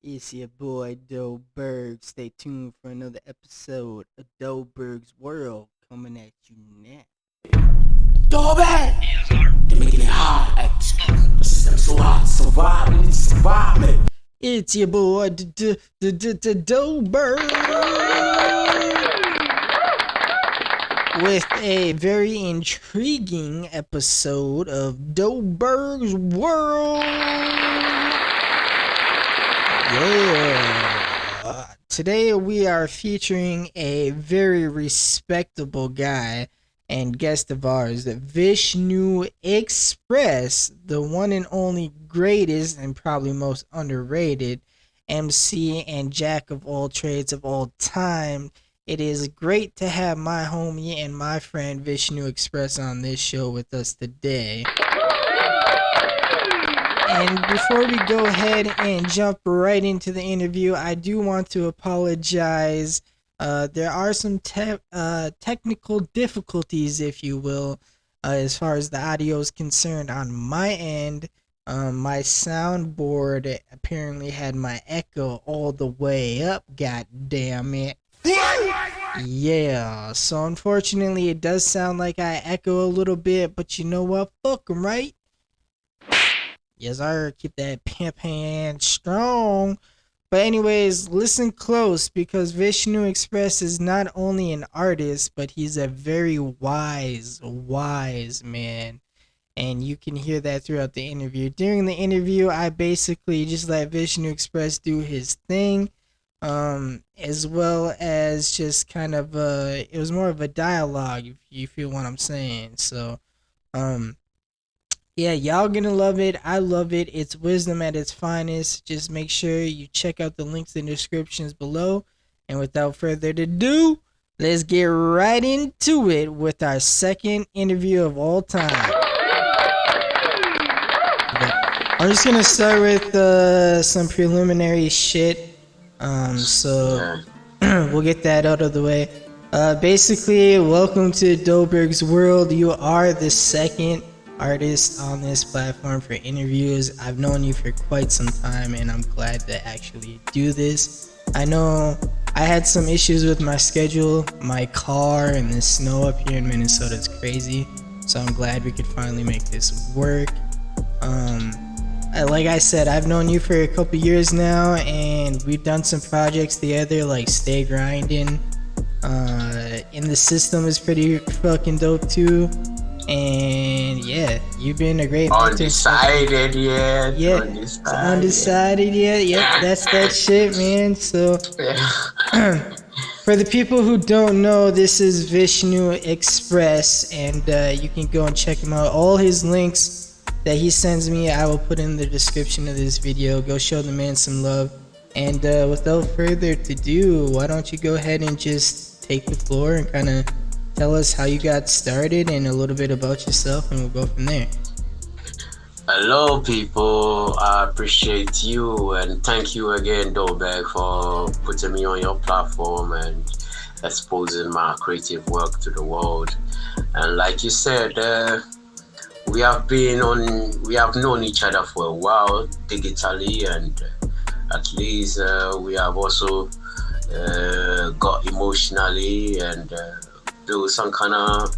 It's your boy Doberg. Stay tuned for another episode of Doberg's World coming at you now. Doberg! They're making it hard. The system's so hard. Survive. It's your boy Doberg with a very intriguing episode of Doberg's World. Yeah. Today we are featuring a very respectable guy and guest of ours, VishnuExpress, the one and only greatest and probably most underrated MC and jack of all trades of all time. It is great to have my homie and my friend VishnuExpress on this show with us today. And before we go ahead and jump right into the interview, I do want to apologize. There are some technical difficulties, if you will, as far as the audio is concerned on my end. My soundboard apparently had my echo all the way up, god damn it. Yeah, so unfortunately it does sound like I echo a little bit, but you know what? Fuck 'em, right? Yes, sir. Keep that pimp hand strong. But anyways, listen close because VishnuExpress is not only an artist, but he's a very wise man. And you can hear that throughout the interview. During the interview, I basically just let VishnuExpress do his thing. As well as just kind of, it was more of a dialogue, if you feel what I'm saying. So, yeah, y'all gonna love it. I love it. It's wisdom at its finest. Just make sure you check out the links in the descriptions below. And without further ado, let's get right into it with our second interview of all time. I'm just gonna start with some preliminary shit. So we'll get that out of the way. Basically, welcome to Doberg's World. You are the second artist on this platform for interviews. I've known you for quite some time and I'm glad to actually do this. I know I had some issues with my schedule, my car, and the snow up here in Minnesota is crazy, so I'm glad we could finally make this work. Like I said, I've known you for a couple years now and we've done some projects together like Stay Grinding. In the System is pretty fucking dope too. And yeah, you've been a great Undecided yet. Yeah, undecided yet. Yep, that's that shit, man. So for the people who don't know, this is VishnuExpress, and you can go and check him out. All his links that he sends me, I will put in the description of this video. Go show the man some love. And without further ado, why don't you go ahead and just take the floor and kind of tell us how you got started and a little bit about yourself, and we'll go from there. Hello, people. I appreciate you and thank you again, Doberg, for putting me on your platform and exposing my creative work to the world. And like you said, we have known each other for a while digitally, and at least we have also got emotionally and do some kind of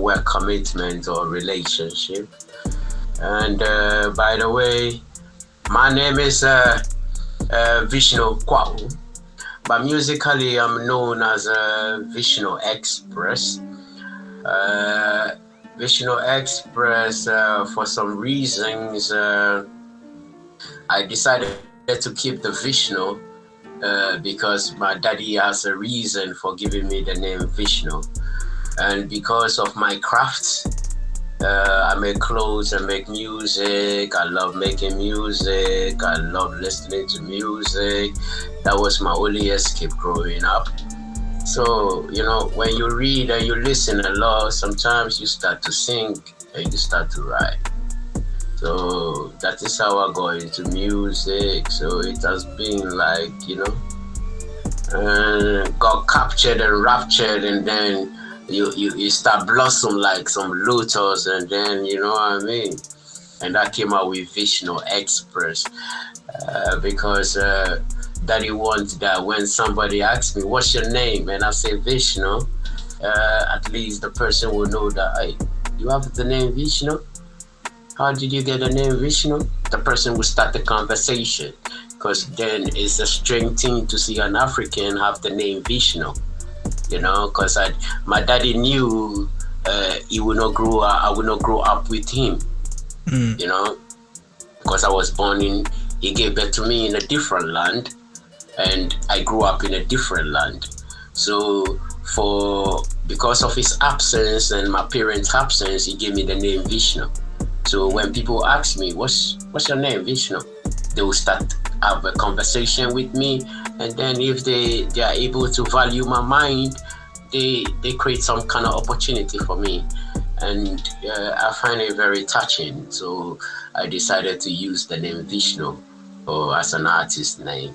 work commitment or relationship. And by the way, my name is Vishnu Kwao, but musically I'm known as VishnuExpress. VishnuExpress, for some reasons, I decided to keep the Vishnu because my daddy has a reason for giving me the name Vishnu. And because of my craft, I make clothes and make music. I love making music. I love listening to music. That was my only escape growing up. So, you know, when you read and you listen a lot, sometimes you start to sing and you start to write. So that is how I got into music. So it has been like, you know, got captured and raptured, and then you start blossom like some lotus, and then, you know what I mean? And that came out with VishnuExpress. because Daddy wants that when somebody asks me, "What's your name?" and I say Vishnu, at least the person will know that, hey, you have the name Vishnu. How did you get the name Vishnu? The person will start the conversation, because then it's a strange thing to see an African have the name Vishnu. Because my daddy knew he would not grow up. I would not grow up with him. Because I was born in. He gave birth to me in a different land, and I grew up in a different land. So because of his absence and my parents' absence, he gave me the name Vishnu. So when people ask me, what's your name, Vishnu? They will start have a conversation with me, and then if they are able to value my mind, they create some kind of opportunity for me, and I find it very touching. So I decided to use the name Vishnu as an artist name.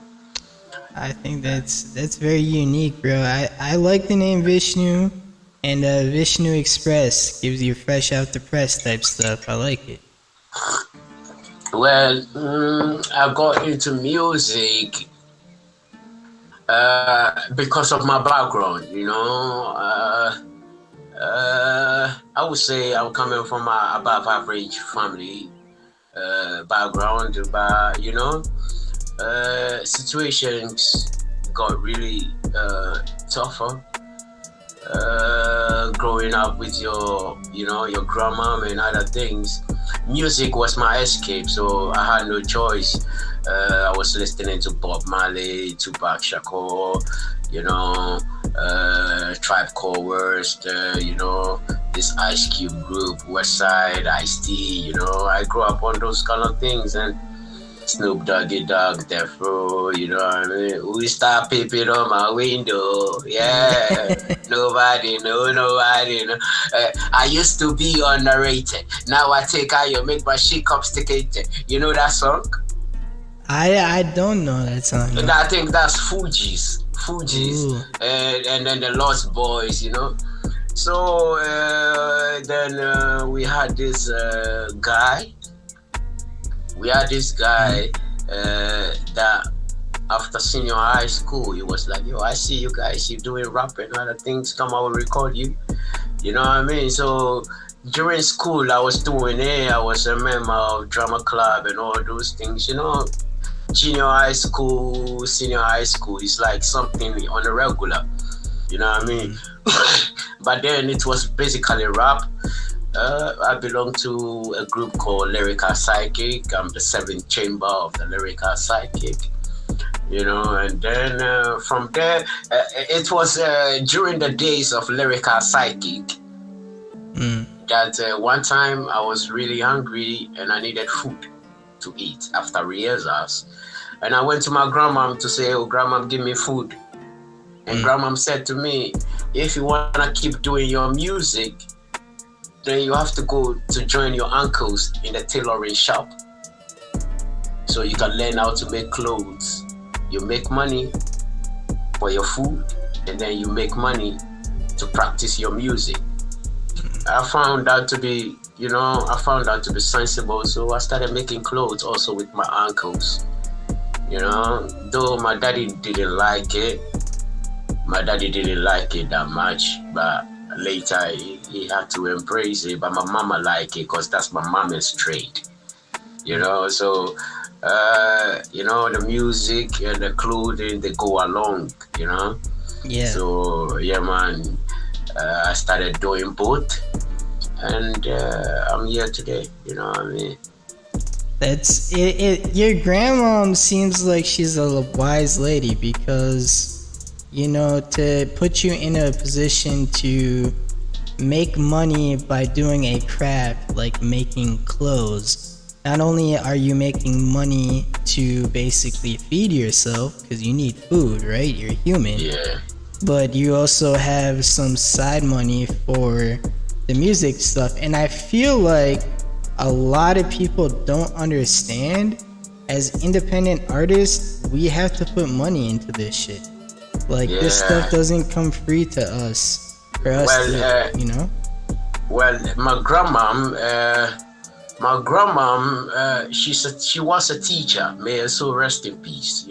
I think that's very unique, bro. I like the name Vishnu, and VishnuExpress gives you fresh out the press type stuff. I like it. Well, I got into music because of my background. I would say I'm coming from an above average family background, but situations got really tougher. Growing up with your grandma and other things, music was my escape, so I had no choice. I was listening to Bob Marley, Tupac Shakur, Tribe Called Quest, this Ice Cube group, Westside, Ice-T, I grew up on those kind of things, and Snoop Doggy Dogg, Death Row, you know what I mean? We start peeping on my window, yeah. Nobody know. I used to be underrated. Now I take out you make my shit complicated. You know that song? I don't know that song. And I think that's Fugees, and then the Lost Boys, So then we had this guy. That after senior high school, he was like, yo, I see you guys, you're doing rap and other things, come I will record you. You know what I mean? So during school, I was doing it. I was a member of drama club and all those things, Junior high school, senior high school, it's like something on a regular. You know what I mean? But then it was basically rap. I belong to a group called Lyrical Psychic. I'm the 7th chamber of the Lyrical Psychic. And then from there, it was during the days of Lyrical Psychic that one time I was really hungry and I needed food to eat after rehearsals. And I went to my grandma to say, oh, grandma, give me food. And grandma said to me, if you want to keep doing your music, then you have to go to join your uncles in the tailoring shop. So you can learn how to make clothes. You make money for your food, and then you make money to practice your music. I found that to be, sensible. So I started making clothes also with my uncles. Though my daddy didn't like it. My daddy didn't like it that much, but later he had to embrace it. But my mama liked it because that's my mama's trade. So the music and the clothing, they go along, Yeah. So yeah, man, I started doing both, and I'm here today. You know what I mean? That's it. Your grandmom seems like she's a wise lady because, to put you in a position to make money by doing a craft like making clothes. Not only are you making money to basically feed yourself, because you need food, right? You're human. Yeah. But you also have some side money for the music stuff. And I feel like a lot of people don't understand, as independent artists, we have to put money into this shit. Like, this stuff doesn't come free to us. For us Well, my grandma, My grandma, she was a teacher. May her soul rest in peace.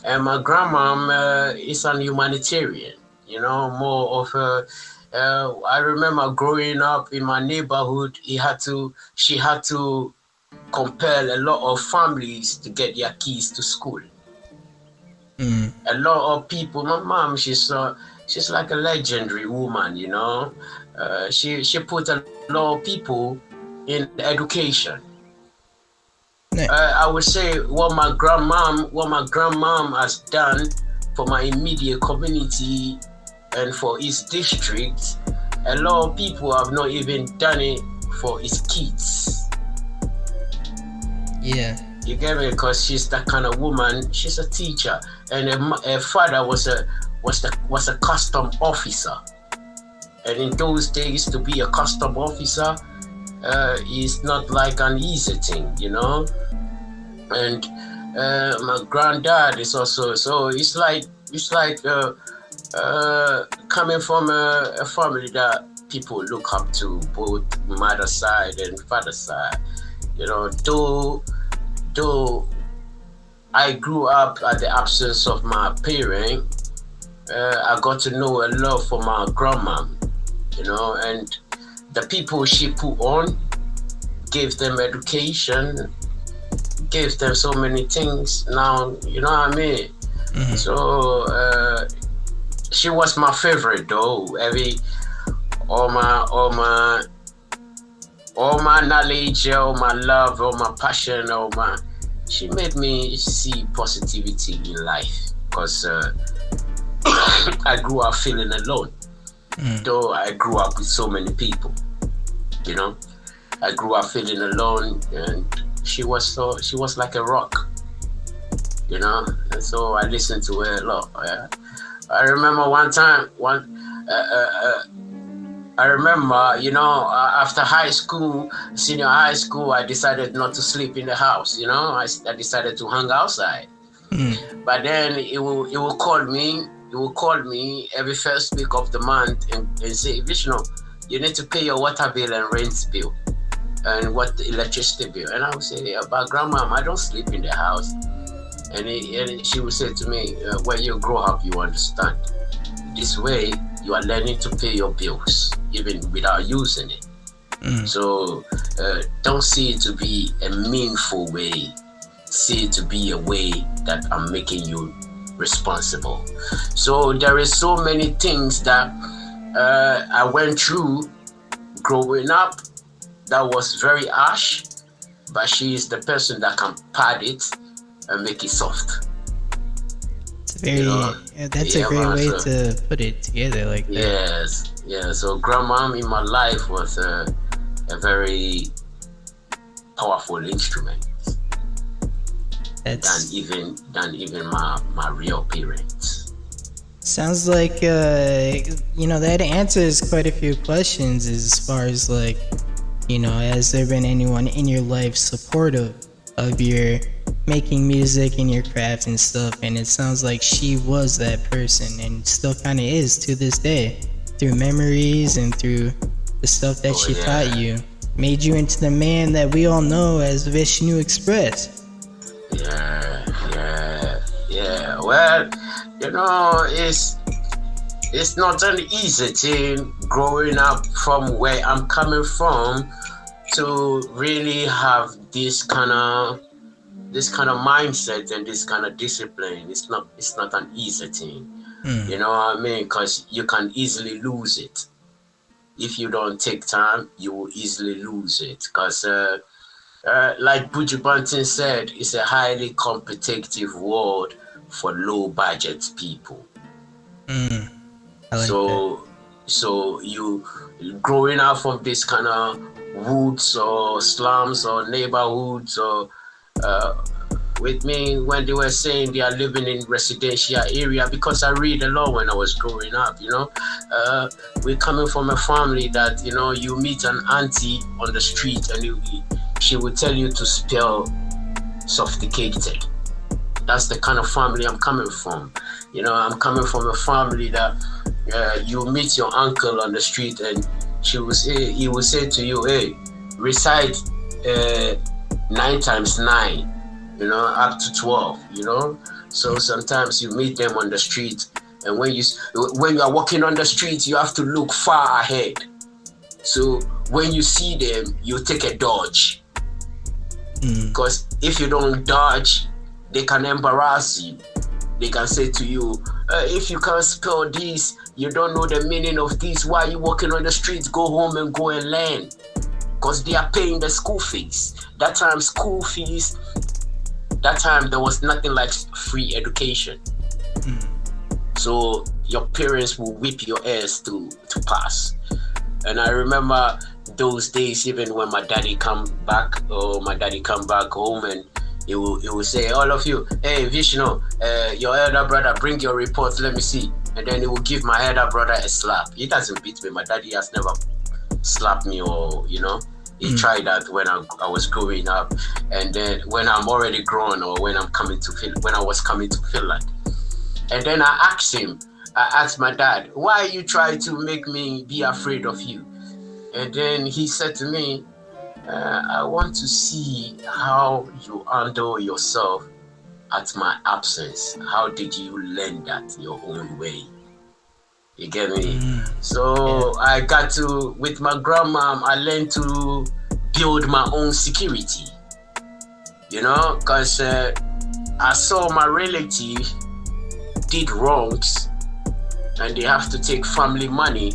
And my grandma is an humanitarian. More of a. I remember growing up in my neighborhood. She had to compel a lot of families to get their kids to school. A lot of people. My mom, she's like a legendary woman. She put a lot of people in education. I would say what my grandmom has done for my immediate community and for his district, a lot of people have not even done it for his kids. Yeah. You get me? Because she's that kind of woman. She's a teacher, and her father was a custom officer. And in those days, to be a custom officer is not like an easy thing, And my granddad is also, so it's like coming from a family that people look up to, both mother side and father side. Though I grew up at the absence of my parent, I got to know a lot from my grandma, and the people she put on, gave them education, gave them so many things. Now, you know what I mean? Mm-hmm. So she was my favorite though. All my knowledge, all my love, all my passion, she made me see positivity in life, because I grew up feeling alone. Though I grew up with so many people, I grew up feeling alone, and she was like a rock, and so I listened to her a lot. I remember one time, after high school, senior high school, I decided not to sleep in the house. I decided to hang outside. But then it will call me. He will call me every first week of the month and say, Vishnu, you need to pay your water bill and rent bill and what the electricity bill. And I would say, but grandma, I don't sleep in the house. And she would say to me, when you grow up, you understand. This way, you are learning to pay your bills, even without using it. So don't see it to be a meaningful way. See it to be a way that I'm making you responsible. So there is so many things that I went through growing up that was very harsh, but she is the person that can pad it and make it soft. It's that's a great way to put it together like that. Yes. So grandma in my life was a very powerful instrument. Than even my real parents. Sounds like that answers quite a few questions as far as has there been anyone in your life supportive of your making music and your craft and stuff? And it sounds like she was that person and still kind of is to this day, through memories and through the stuff that she taught you, made you into the man that we all know as VishnuExpress. Yeah. Well, it's not an easy thing growing up from where I'm coming from to really have this kind of mindset and this kind of discipline. It's not an easy thing. You know what I mean? Because you can easily lose it. If you don't take time, you will easily lose it. Because like Buju Banton said, it's a highly competitive world for low budget people. So you growing up from this kind of woods or slums or neighborhoods or with me when they were saying they are living in residential area, because I read a lot when I was growing up, we're coming from a family that, you meet an auntie on the street and she would tell you to spell sophisticated. That's the kind of family I'm coming from. I'm coming from a family that you meet your uncle on the street and he will say to you, hey, recite uh, 9 times 9, up to 12, So sometimes you meet them on the street, and when you are walking on the street, you have to look far ahead. So when you see them, you take a dodge. Because if you don't dodge, they can embarrass you. They can say to you, if you can't spell this, you don't know the meaning of this, why are you walking on the streets? Go home and go and learn. Because they are paying the school fees. That time there was nothing like free education. So your parents will whip your ass to pass. And I remember those days, even when my daddy come back home, and he will say, all of you, hey Vishnu, your elder brother, bring your reports, let me see. And then he will give my elder brother a slap. He doesn't beat me. My daddy has never slapped me, or he tried that when I was growing up. And then when I'm already grown, or when I was coming to Finland. And then I asked my dad, why you try to make me be afraid of you? And then he said to me, I want to see how you handle yourself at my absence. How did you learn that your own way? You get me? So I got to, with my grandma, I learned to build my own security. Because I saw my relative did wrongs, and they have to take family money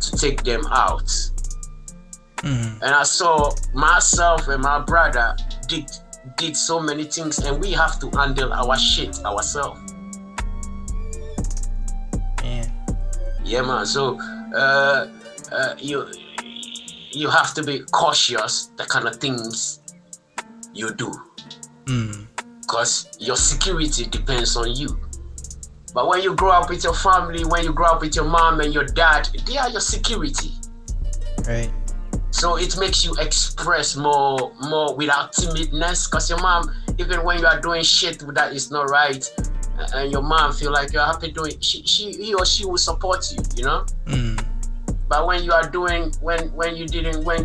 to take them out. And I saw myself and my brother did so many things, and we have to handle our shit ourselves. Yeah, man. So you have to be cautious the kind of things you do, because your security depends on you. But when you grow up with your family, when you grow up with your mom and your dad, they are your security. Right. So it makes you express more without timidness, because your mom, even when you are doing shit that is not right, and your mom feel like you're happy doing, he or she will support you, But when you are doing, when you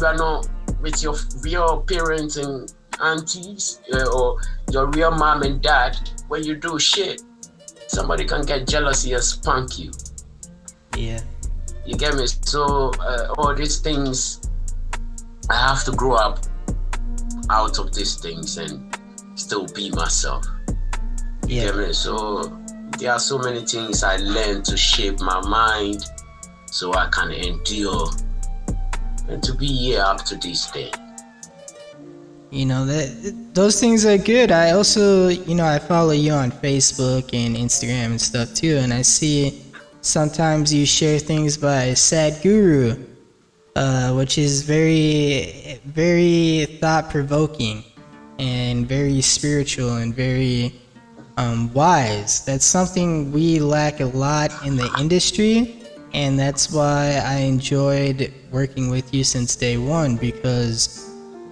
are not with your real parents and aunties, or your real mom and dad, when you do shit, somebody can get jealousy and spank you. Yeah. You get me? So all these things, I have to grow up out of these things and still be myself. You get me? So there are so many things I learned to shape my mind so I can endure and to be here up to this day. Those things are good. I also, I follow you on Facebook and Instagram and stuff too, and I see sometimes you share things by Sadhguru, which is very, very thought-provoking and very spiritual and very wise. That's something we lack a lot in the industry, and that's why I enjoyed working with you since day one, because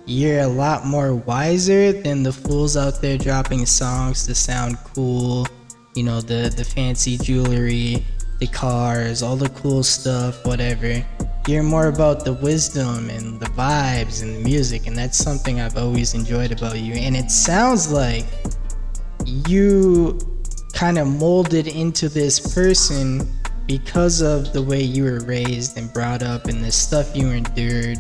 you're a lot more wiser than the fools out there dropping songs to sound cool, the fancy jewelry, the cars, all the cool stuff, whatever. You're more about the wisdom and the vibes and the music, and that's something I've always enjoyed about you. And it sounds like you kind of molded into this person because of the way you were raised and brought up and the stuff you endured,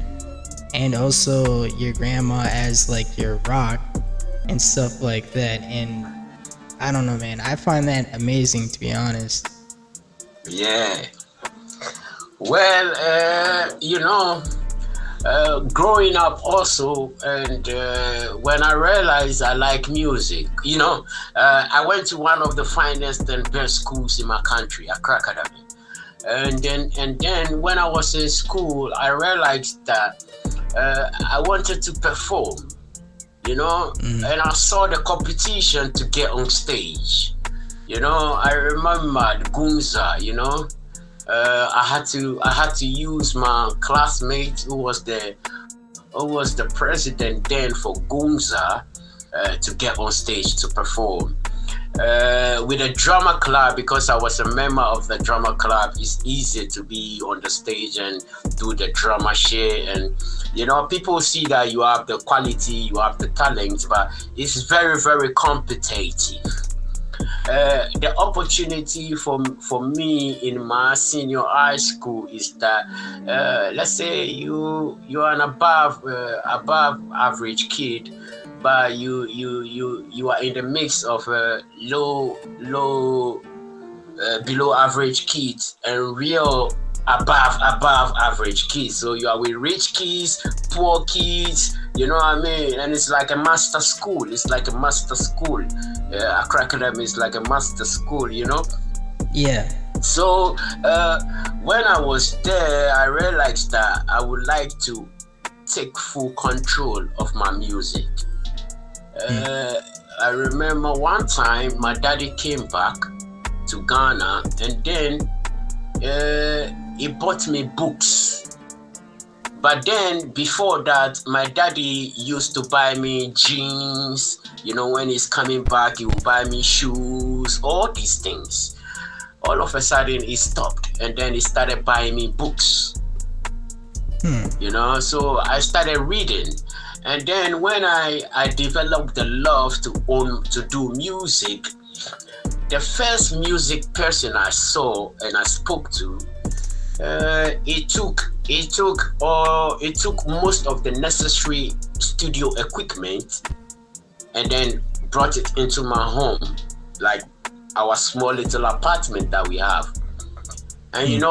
and also your grandma as like your rock and stuff like that. And I don't know, man, I find that amazing, to be honest. Yeah. Well, growing up also, and when I realized I like music, I went to one of the finest and best schools in my country, Accra Academy. And then when I was in school, I realized that I wanted to perform, and I saw the competition to get on stage. I remembered Gunza, I had to use my classmate who was the president then for Gunza to get on stage to perform. with a drama club, because I was a member of the drama club, it's easy to be on the stage and do the drama shit. And people see that you have the quality, you have the talent, but it's very, very competitive. The opportunity for me in my senior high school is that let's say you're an above average kid, but you are in the mix of low below average kids and real above average kids. So you are with rich kids, poor kids, you know what I mean? And it's like a master school. It's like a master school. A curriculum is like a master school, Yeah. So when I was there, I realized that I would like to take full control of my music. I remember one time my daddy came back to Ghana, and then he bought me books. But then before that, my daddy used to buy me jeans. When he's coming back, he will buy me shoes, all these things. All of a sudden, he stopped, and then he started buying me books. So I started reading. And then when I developed the love to do music, the first music person I saw and I spoke to, it took most of the necessary studio equipment and then brought it into my home, like our small little apartment that we have. And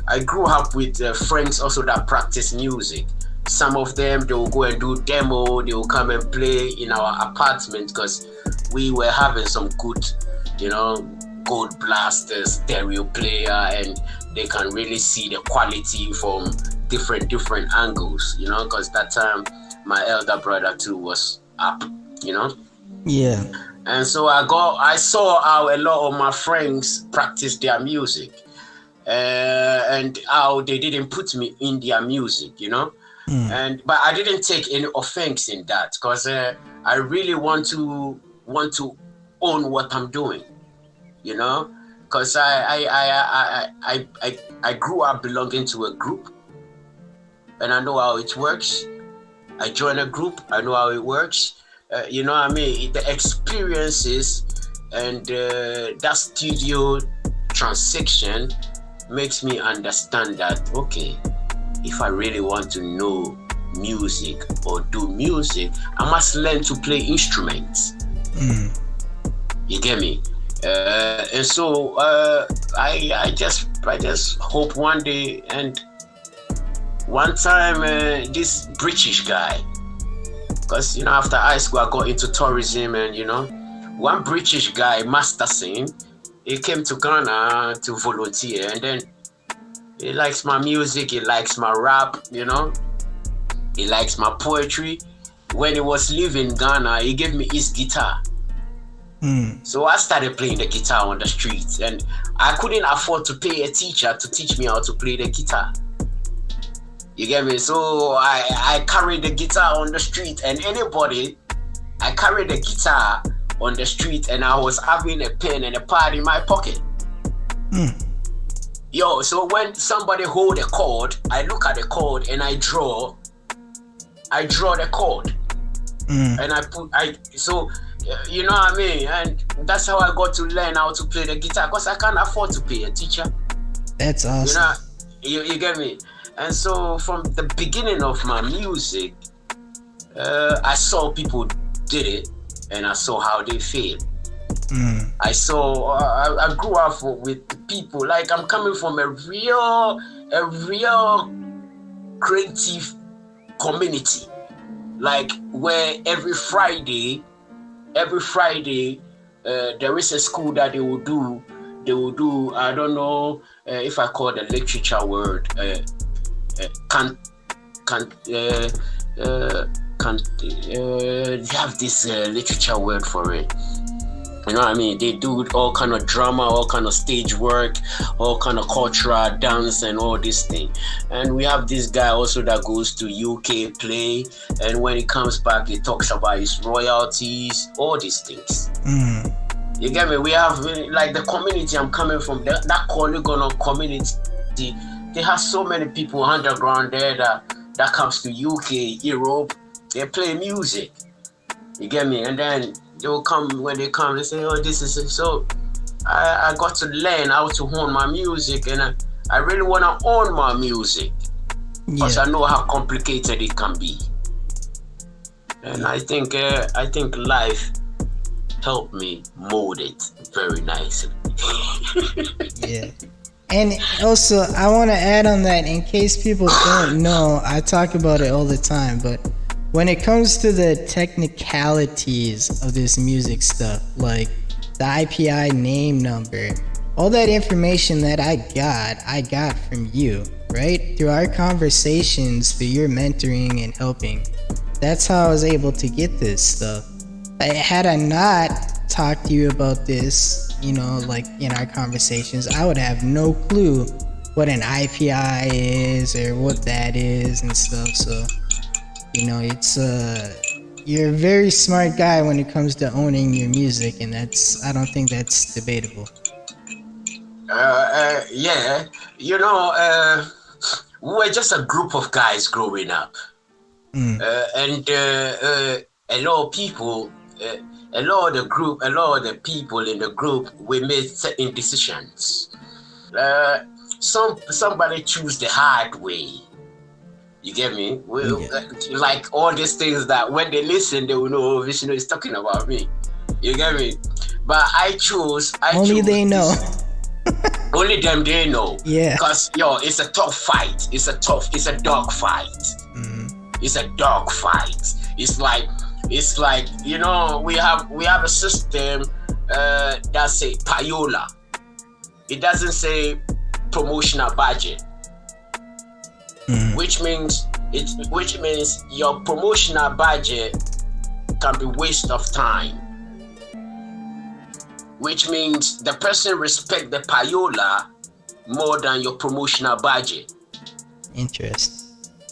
I grew up with friends also that practice music. Some of them, they will go and do demo, they will come and play in our apartment because we were having some good, gold blaster stereo player, and they can really see the quality from different angles, because that time my elder brother too was up, Yeah. And so I saw how a lot of my friends practice their music, and how they didn't put me in their music, but I didn't take any offense in that, because I really want to own what I'm doing, because I grew up belonging to a group, and I know how it works. I joined a group, I know how it works. You know what I mean? The experiences and that studio transaction makes me understand that, okay, if I really want to know music or do music, I must learn to play instruments. You get me? And so I just hope one day, and one time this British guy, because after high school I got into tourism, and one British guy, Masterson, he came to Ghana to volunteer, and then he likes my music, he likes my rap, he likes my poetry. When he was leaving Ghana, he gave me his guitar. So I started playing the guitar on the streets, and I couldn't afford to pay a teacher to teach me how to play the guitar. You get me? So I carried the guitar on the street, and I carried the guitar on the street, and I was having a pen and a pad in my pocket. Yo, so when somebody hold a chord, I look at the chord and I draw the chord. And so you know what I mean? And that's how I got to learn how to play the guitar, because I can't afford to pay a teacher. That's awesome. You get me? And so from the beginning of my music, I saw people did it, and I saw how they feel. I grew up with people, like I'm coming from a real creative community, like where every Friday, there is a school that they will do, I don't know if I call the literature word, they have this literature word for it. You know what I mean? They do all kind of drama, all kind of stage work, all kind of cultural dance and all this thing. And we have this guy also that goes to UK play, and when he comes back, he talks about his royalties, all these things. You get me? We have like the community I'm coming from. That Polygon community. They have so many people underground there that comes to UK, Europe. They play music. You get me? And then they will come when they come. They say, "Oh, this is it." So I got to learn how to hone my music, and I really want to own my music because I know how complicated it can be. And I think life helped me mold it very nicely. Yeah. And also, I want to add on that in case people don't know, I talk about it all the time, but when it comes to the technicalities of this music stuff, like the IPI name number, all that information that I got from you, right? Through our conversations, through your mentoring and helping. That's how I was able to get this stuff. Had I not talked to you about this, like in our conversations, I would have no clue what an IPI is or what that is and stuff. So, it's you're a very smart guy when it comes to owning your music, and I don't think that's debatable. Yeah, we're just a group of guys growing up, and a lot of people. A lot of the people in the group, we made certain decisions. Somebody choose the hard way. You get me? Like all these things that when they listen, they will know Vishnu is talking about me. You get me? But I chose. Only they know. Only them they know. Yeah. Because it's a tough fight. It's a dog fight. Mm-hmm. It's a dog fight. It's like we have a system that say payola. It doesn't say promotional budget, which means your promotional budget can be waste of time. Which means the person respect the payola more than your promotional budget. Interesting.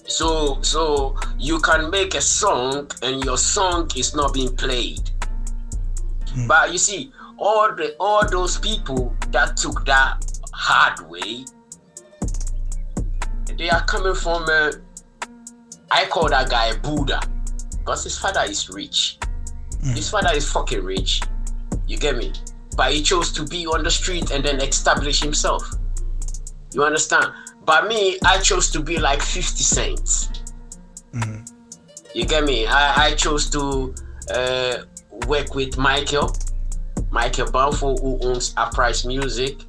So you can make a song and your song is not being played. But you see, all those people that took that hard way, they are coming from I call that guy Buddha, because his father is rich. His father is fucking rich. You get me? But he chose to be on the street and then establish himself. You understand? But me, I chose to be like 50 Cent. You get me? I chose to work with Michael Banfo, who owns Uprise Music.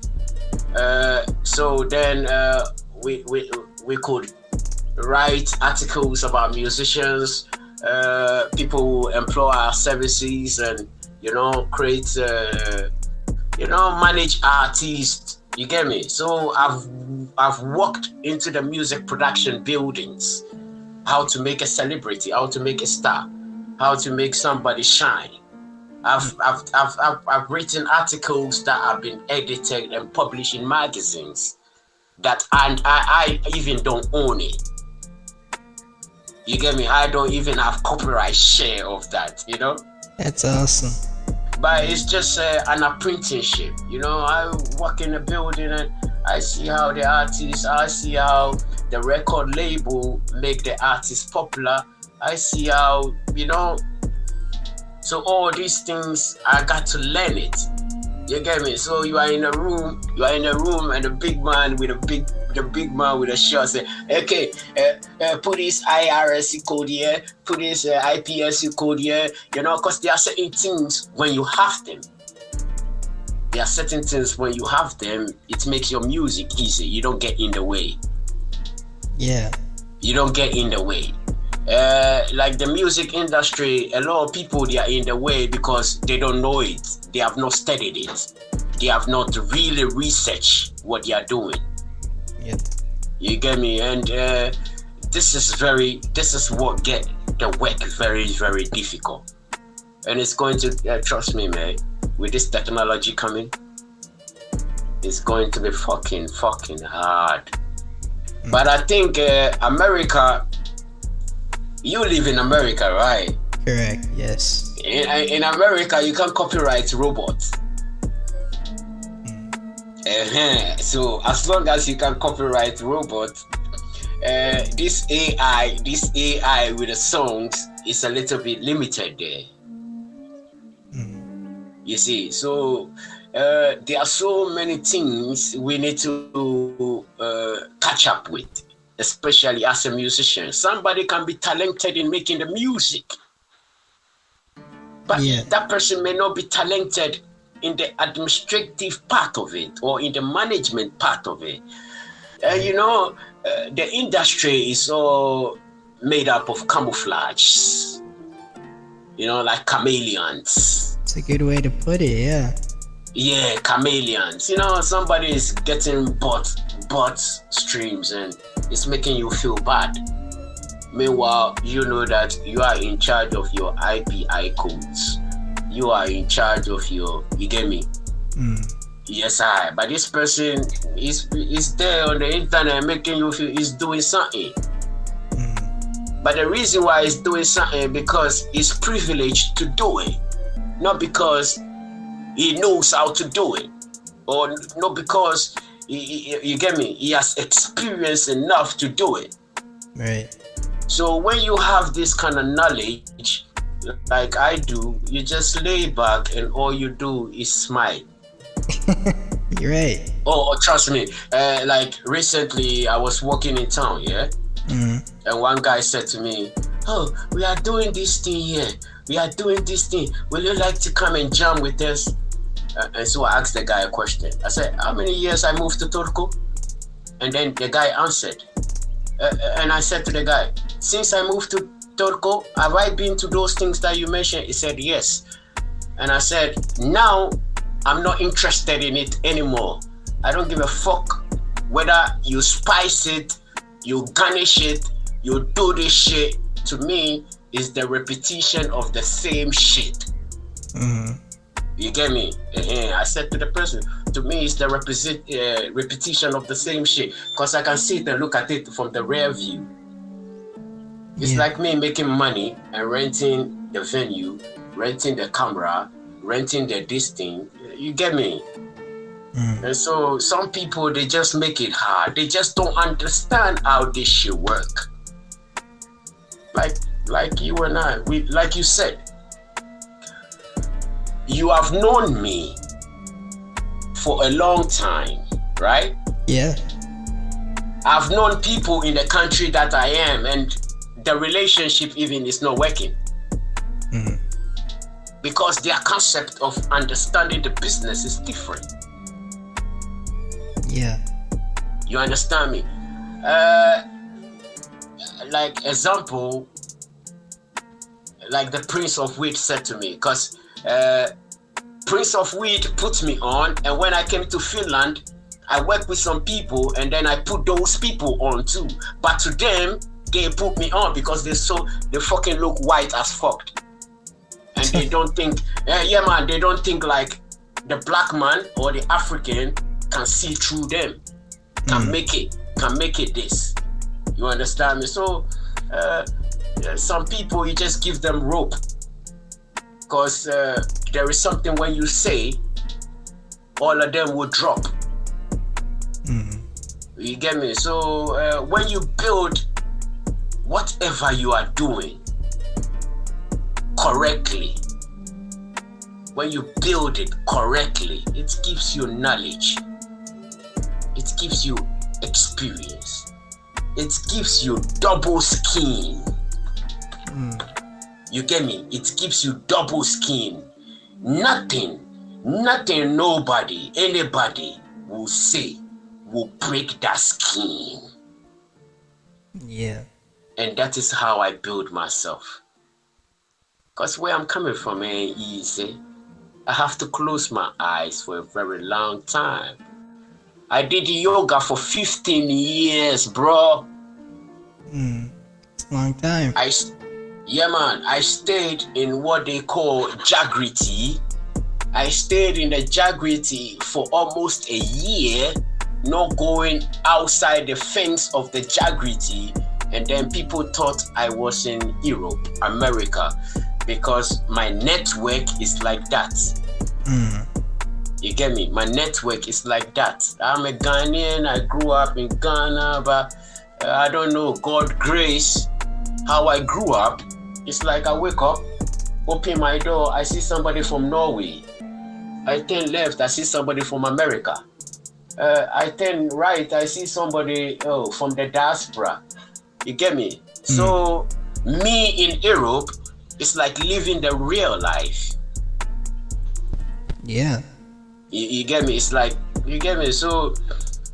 So then we could write articles about musicians, people who employ our services, and create, manage artists. You get me? So I've walked into the music production buildings, how to make a celebrity, how to make a star, how to make somebody shine. I've written articles that have been edited and published in magazines and I even don't own it. You get me? I don't even have copyright share of that, That's awesome. But it's just an apprenticeship. I work in a building and I see how I see how the record label make the artist popular. I see how, so all these things, I got to learn it. You get me? So you are in a room, and the big man with a shirt say, okay, put this IRS code here, put this IPS code here, because there are certain things when you have them. There are certain things when you have them, it makes your music easy. You don't get in the way. Yeah. You don't get in the way. Like the music industry, a lot of people, they are in the way because they don't know it. They have not studied it. They have not really researched what they are doing. Yep. You get me? And this is what get the work very, very difficult. And it's going to, trust me, man, with this technology coming, it's going to be fucking hard. But I think America, you live in America, right? Correct, yes. In America, you can't copyright robots. So as long as you can copyright robot, this AI with the songs is a little bit limited there. You see, so there are so many things we need to catch up with, especially as a musician. Somebody can be talented in making the music, but that person may not be talented in the administrative part of it or in the management part of it. You know, the industry is all made up of camouflage, you know, like chameleons. It's a good way to put it, yeah. Yeah, chameleons. You know, somebody is getting bot streams and it's making you feel bad. Meanwhile, you know that you are in charge of your API codes. You are in charge of your, you get me? Yes, but this person is there on the internet making you feel he's doing something. But the reason why he's doing something because he's privileged to do it, not because he knows how to do it, or not because you get me, he has experience enough to do it. Right. So when you have this kind of knowledge, like I do, you just lay back and all you do is smile. You're right. Oh, trust me. Like recently, I was walking in town, yeah, and one guy said to me, "Oh, we are doing this thing here. We are doing this thing. Will you like to come and jam with us?" And so I asked the guy a question. I said, "How many years I moved to Turku?" And then the guy answered, and I said to the guy, "Since I moved to Turku, have I been to those things that you mentioned?" He said, "Yes." And I said, "Now I'm not interested in it anymore. I don't give a fuck whether you spice it, you garnish it, you do this shit. To me, is the repetition of the same shit." You get me? I said to the person, to me, it's the repetition of the same shit. Because I can see it and look at it from the rear view. It's like me making money and renting the venue, renting the camera, renting the this thing. You get me? And so some people, they just make it hard. They just don't understand how this shit work. Like you and I, like you said, you have known me for a long time, right? Yeah. I've known people in the country that I am, and the relationship even is not working. Because their concept of understanding the business is different. Yeah. You understand me? Like example, like the Prince of Weed said to me, because Prince of Weed put me on, and when I came to Finland, I worked with some people, and then I put those people on too. But to them, they put me on because they fucking look white as fuck. And they don't think, they don't think like the black man or the African can see through them, can make it this. You understand me? So some people, you just give them rope, because there is something when you say, all of them will drop. You get me? So when you build whatever you are doing correctly, when you build it correctly, it gives you knowledge, it gives you experience, it gives you double skin. You get me? It gives you double skin. Nothing, nobody, anybody will say will break that skin. Yeah. And that is how I build myself. Because where I'm coming from ain't easy. I have to close my eyes for a very long time. I did yoga for 15 years, bro. It's a long time. I stayed in what they call Jagriti. I stayed in the Jagriti for almost a year, not going outside the fence of the Jagriti. And then people thought I was in Europe, America, because my network is like that. You get me? My network is like that. I'm a Ghanaian. I grew up in Ghana, but I don't know, God grace, how I grew up. It's like I wake up, open my door, I see somebody from Norway. I turn left, I see somebody from America. I turn right, I see somebody from the diaspora. You get me? So me in Europe, it's like living the real life. Yeah. You get me? It's like, you get me? So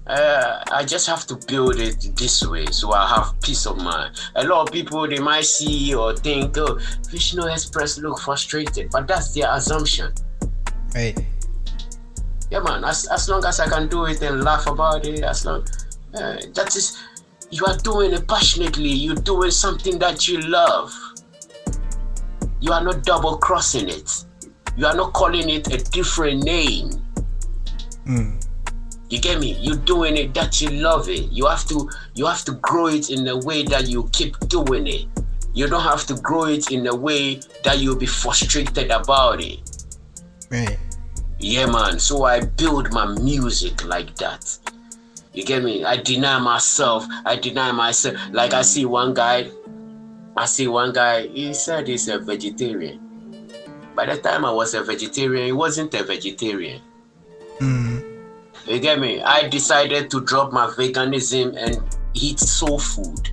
I just have to build it this way so I have peace of mind. A lot of people, they might see or think, oh, VishnuExpress look frustrated, but that's their assumption. Right. Yeah, man, as long as I can do it and laugh about it, as long, that is, you are doing it passionately, you're doing something that you love. You are not double crossing it. You are not calling it a different name. You get me? You're doing it that you love it. You have to grow it in a way that you keep doing it. You don't have to grow it in a way that you'll be frustrated about it. Right. Yeah, man. So I build my music like that. You get me? I deny myself. Like I see one guy, he said he's a vegetarian. By the time I was a vegetarian, he wasn't a vegetarian. You get me? I decided to drop my veganism and eat soul food.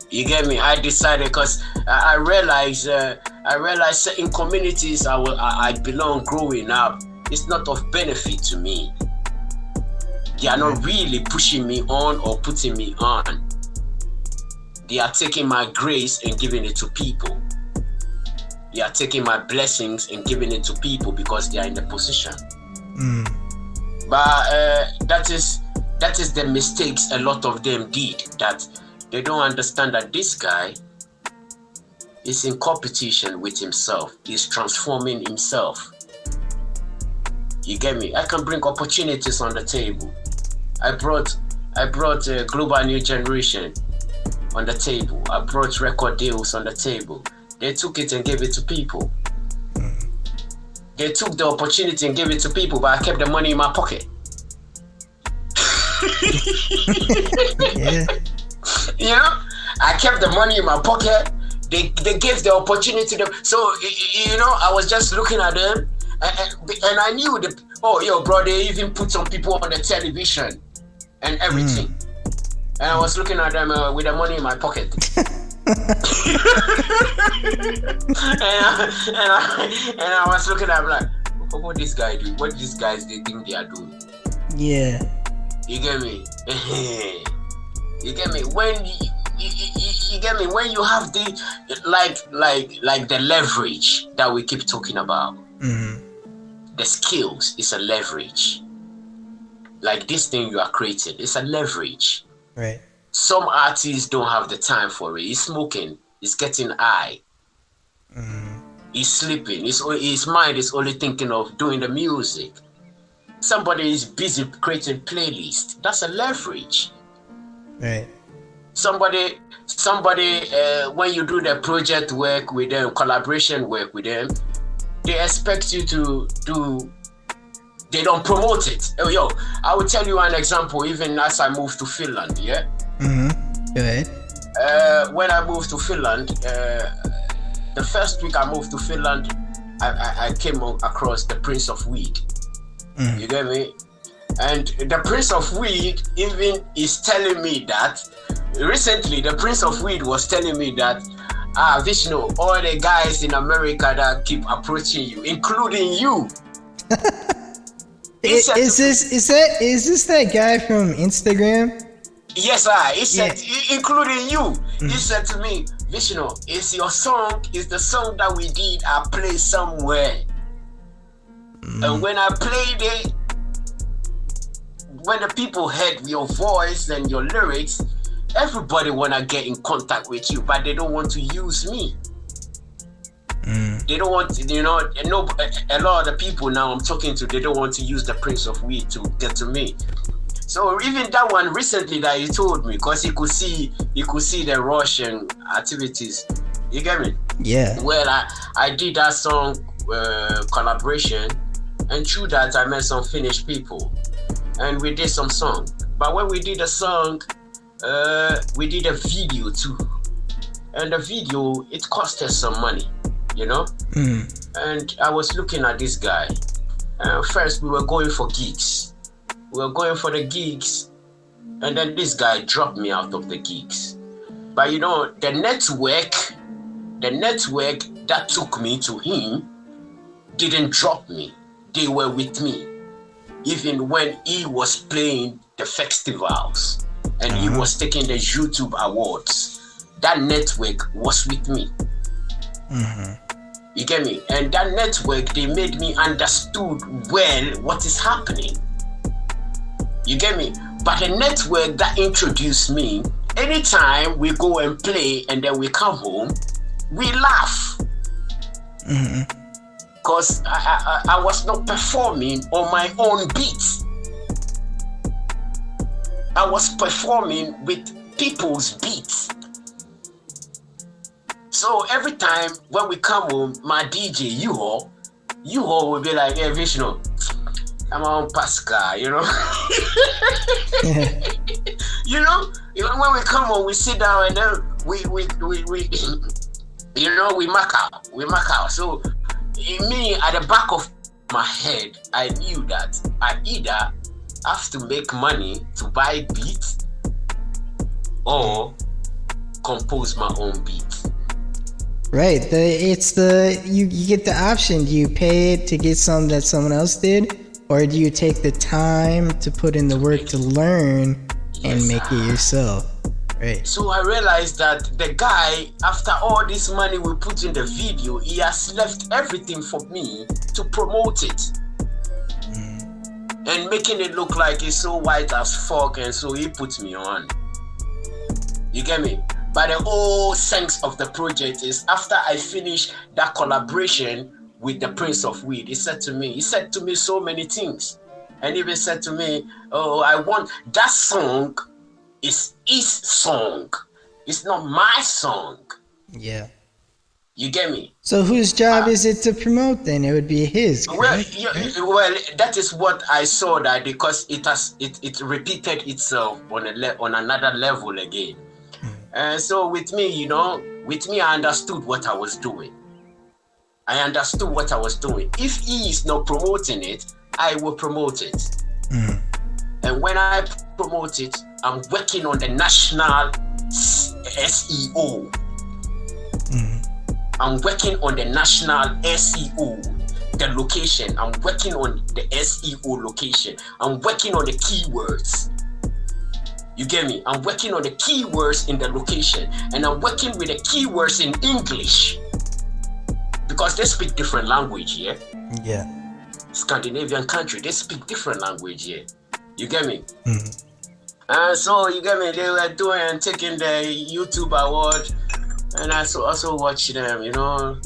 You get me? I decided because I realized certain communities I belong growing up, it's not of benefit to me. They are not really pushing me on or putting me on. They are taking my grace and giving it to people. They are taking my blessings and giving it to people because they are in the position. But that is the mistakes a lot of them did, that they don't understand that this guy is in competition with himself. He's transforming himself. You get me? I can bring opportunities on the table. I brought a global new generation on the table. I brought record deals on the table. They took it and gave it to people. They took the opportunity and gave it to people, but I kept the money in my pocket. Yeah. You know, I kept the money in my pocket. They gave the opportunity to them. So, you know, I was just looking at them and I knew bro, they even put some people on the television and everything. And I was looking at them with the money in my pocket. and I was looking at them like, what this guy do? What these guys they think they are doing? Yeah. You get me? You get me? When you get me? When you have the like the leverage that we keep talking about, the skills is a leverage. Like this thing you are creating, it's a leverage. Right. Some artists don't have the time for it. He's smoking. He's getting high. He's sleeping. His mind is only thinking of doing the music. Somebody is busy creating playlists. That's a leverage. Right. Somebody, when you do the project work with them, collaboration work with them, they expect you to do. They don't promote it. Oh, I will tell you an example. Even as I moved to Finland, yeah. Go ahead. When I moved to Finland, the first week I moved to Finland, I came across the Prince of Weed. You get me? And the Prince of Weed even is telling me that recently. The Prince of Weed was telling me that Vishnu, all the guys in America that keep approaching you, including you. Is this that guy from Instagram? Yes, he said, including you. He said to me, Vishnu, is your song, is the song that we did, I play somewhere. And when I played it, when the people heard your voice and your lyrics, everybody wanna get in contact with you, but they don't want to use me. They don't want, a lot of the people now I'm talking to, they don't want to use the Prince of Weed to get to me. So even that one recently that he told me, because he could see the Russian activities. You get me? Yeah. Well, I did that song collaboration And through that, I met some Finnish people. And we did some song. But when we did a song, we did a video too. And the video, it cost us some money, you know? And I was looking at this guy. First, we were going for gigs. We were going for the gigs. And then this guy dropped me out of the gigs. But you know, the network that took me to him didn't drop me. They were with me. Even when he was playing the festivals and he was taking the YouTube awards, that network was with me. You get me? And that network, they made me understood well what is happening. You get me? But the network that introduced me, anytime we go and play and then we come home, we laugh. Because I was not performing on my own beats. I was performing with people's beats. So every time when we come home, my DJ, you will be like, hey, Vishnu, I'm on Pascal, you know? You know, when we come home, we sit down and then we you know, we mark out. So me, at the back of my head, I knew that I either have to make money to buy beats or compose my own beats. Right. You get the option. Do you pay it to get something that someone else did, or do you take the time to put in the work to learn and make it yourself? Right. So I realized that the guy, after all this money we put in the video, he has left everything for me to promote it. And making it look like it's so white as fuck, and so he puts me on. You get me? But the whole sense of the project is after I finished that collaboration with the Prince of Weed, he said to me so many things. And even said to me, oh, I want that song is his song. It's not my song. Yeah. You get me? So whose job is it to promote then? It would be his. Well, that is what I saw, that because it repeated itself on another level again. And so with me, you know, I understood what I was doing. If he is not promoting it, I will promote it. And when I promote it, I'm working on the national SEO. I'm working on the national SEO, the location. I'm working on the SEO location. I'm working on the keywords. You get me? I'm working on the keywords in the location, and I'm working with the keywords in English because they speak different language here. Yeah. Scandinavian country, they speak different language here. You get me? And so you get me? They were doing and taking the YouTube award, and I also watched them, you know.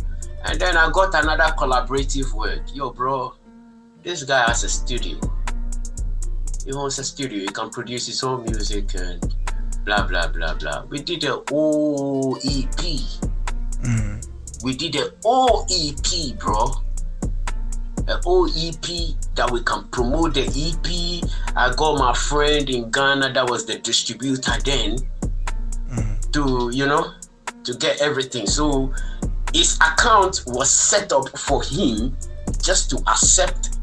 And then I got another collaborative work. Yo, bro, this guy has a studio. He owns a studio. He can produce his own music and blah blah blah blah. We did a whole EP. We did a whole EP, bro. A whole EP that we can promote the EP. I got my friend in Ghana that was the distributor then to, you know, to get everything. So his account was set up for him just to accept,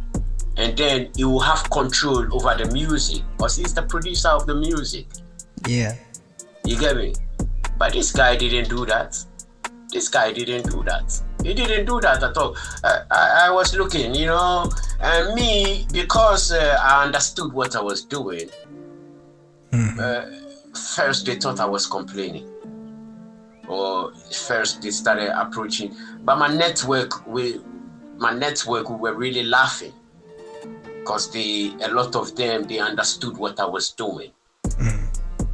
and then he will have control over the music because he's the producer of the music. Yeah. You get me? But this guy didn't do that. He didn't do that at all. I was looking, you know, and me, because I understood what I was doing, first they thought I was complaining. Or first they started approaching, but my network, we were really laughing because a lot of them, they understood what I was doing.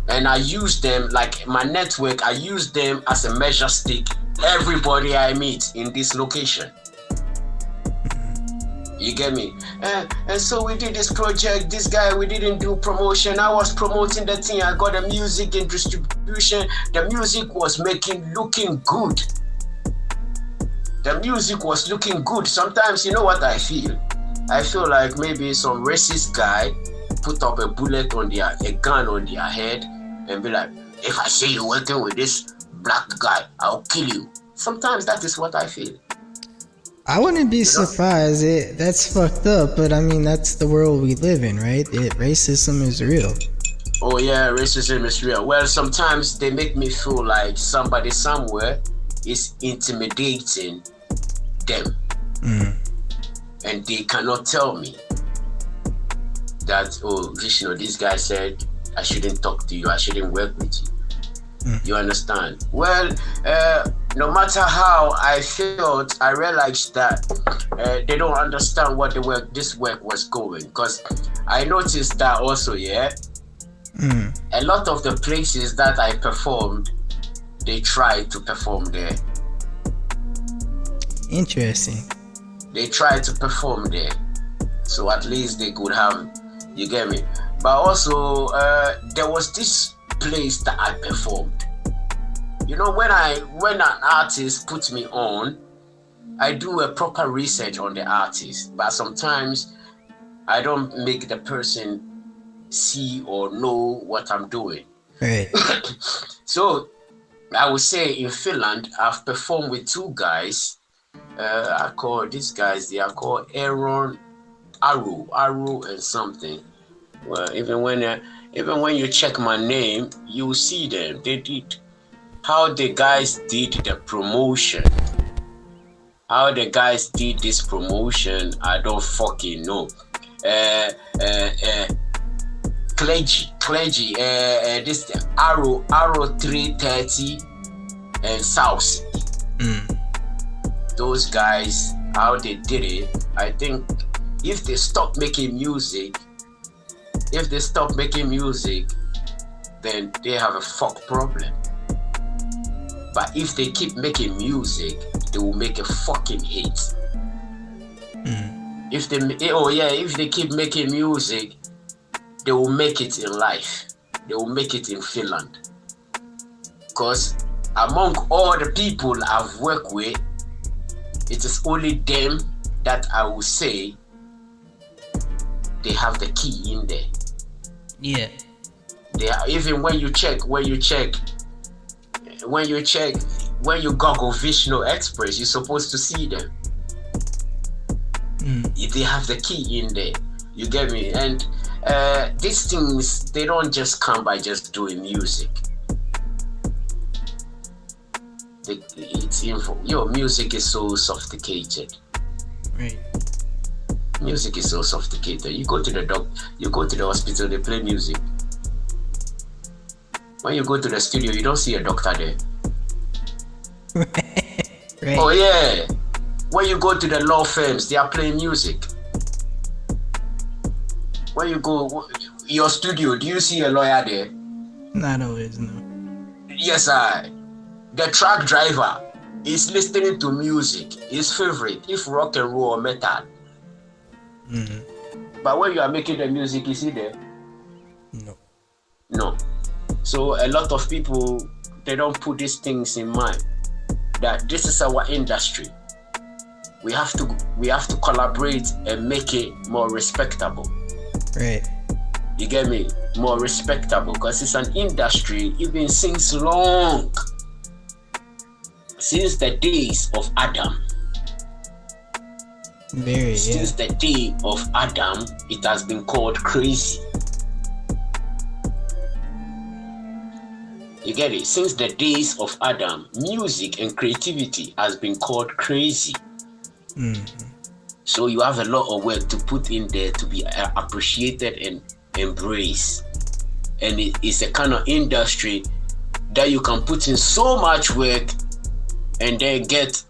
And I used them, like my network, I used them as a measure stick. Everybody I meet in this location. You get me? And so we did this project. This guy, we didn't do promotion. I was promoting the thing. I got the music and distribution. The music was looking good. Sometimes, you know what I feel? I feel like maybe some racist guy put up a gun on their head and be like, if I see you working with this black guy, I'll kill you. Sometimes that is what I feel. I wouldn't be surprised. That's fucked up, but I mean, that's the world we live in, right? Racism is real. Oh yeah, racism is real. Well, sometimes they make me feel like somebody somewhere is intimidating them. And they cannot tell me that, oh, Vishnu, this guy said I shouldn't talk to you, I shouldn't work with you. You understand? Well, no matter how I felt, I realized that they don't understand what this work was going. Because I noticed that also, yeah. A lot of the places that I performed, they tried to perform there. Interesting. They tried to perform there, so at least they could have, you get me? But also, there was this place that I performed. You know, when an artist puts me on, I do a proper research on the artist, but sometimes I don't make the person see or know what I'm doing. Right. So I would say in Finland, I've performed with two guys. I call these guys, they are called Aaron, Arrow and something. Well, even when you check my name, you see them. They did how the guys did the promotion. How the guys did this promotion, I don't fucking know. Clergy, this Arrow 330 and South. Those guys, how they did it, I think if they stop making music, then they have a fuck problem. But if they keep making music, they will make a fucking hit. If they keep making music, they will make it in life. They will make it in Finland. Because among all the people I've worked with, it is only them that I will say they have the key in there. Yeah. They are, even when you Google VishnuExpress, you're supposed to see them. If they have the key in there, you get me? And these things, they don't just come by just doing music. Music is so sophisticated. Right. Music is so sophisticated. You go to the hospital, they play music. When you go to the studio, you don't see a doctor there. Right. Oh yeah. When you go to the law firms, they are playing music. When you go your studio, do you see a lawyer there? Not always, no. Yes, the truck driver is listening to music, his favorite, if rock and roll or metal. But when you are making the music, is he there? No. So a lot of people, they don't put these things in mind, that this is our industry. We have to collaborate and make it more respectable. Right. You get me? More respectable, because it's an industry even since long. Since the days of Adam. Since the day of Adam, it has been called crazy. You get it? Since the days of Adam, music and creativity has been called crazy. So you have a lot of work to put in there to be appreciated and embraced. And it's a kind of industry that you can put in so much work and then get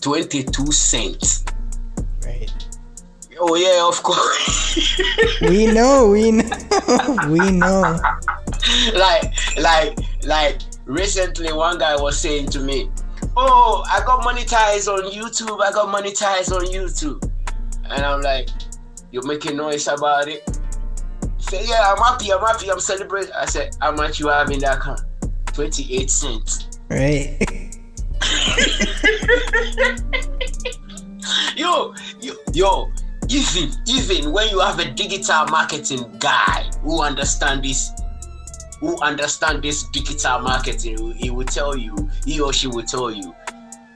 22 cents. Right. Oh yeah, of course. we know. Like recently one guy was saying to me, oh, I got monetized on YouTube. And I'm like, you're making noise about it? He said, yeah, I'm happy, I'm celebrating. I said, how much you have in that account? 28 cents. Right. Even when you have a digital marketing guy who understand this digital marketing, he or she will tell you,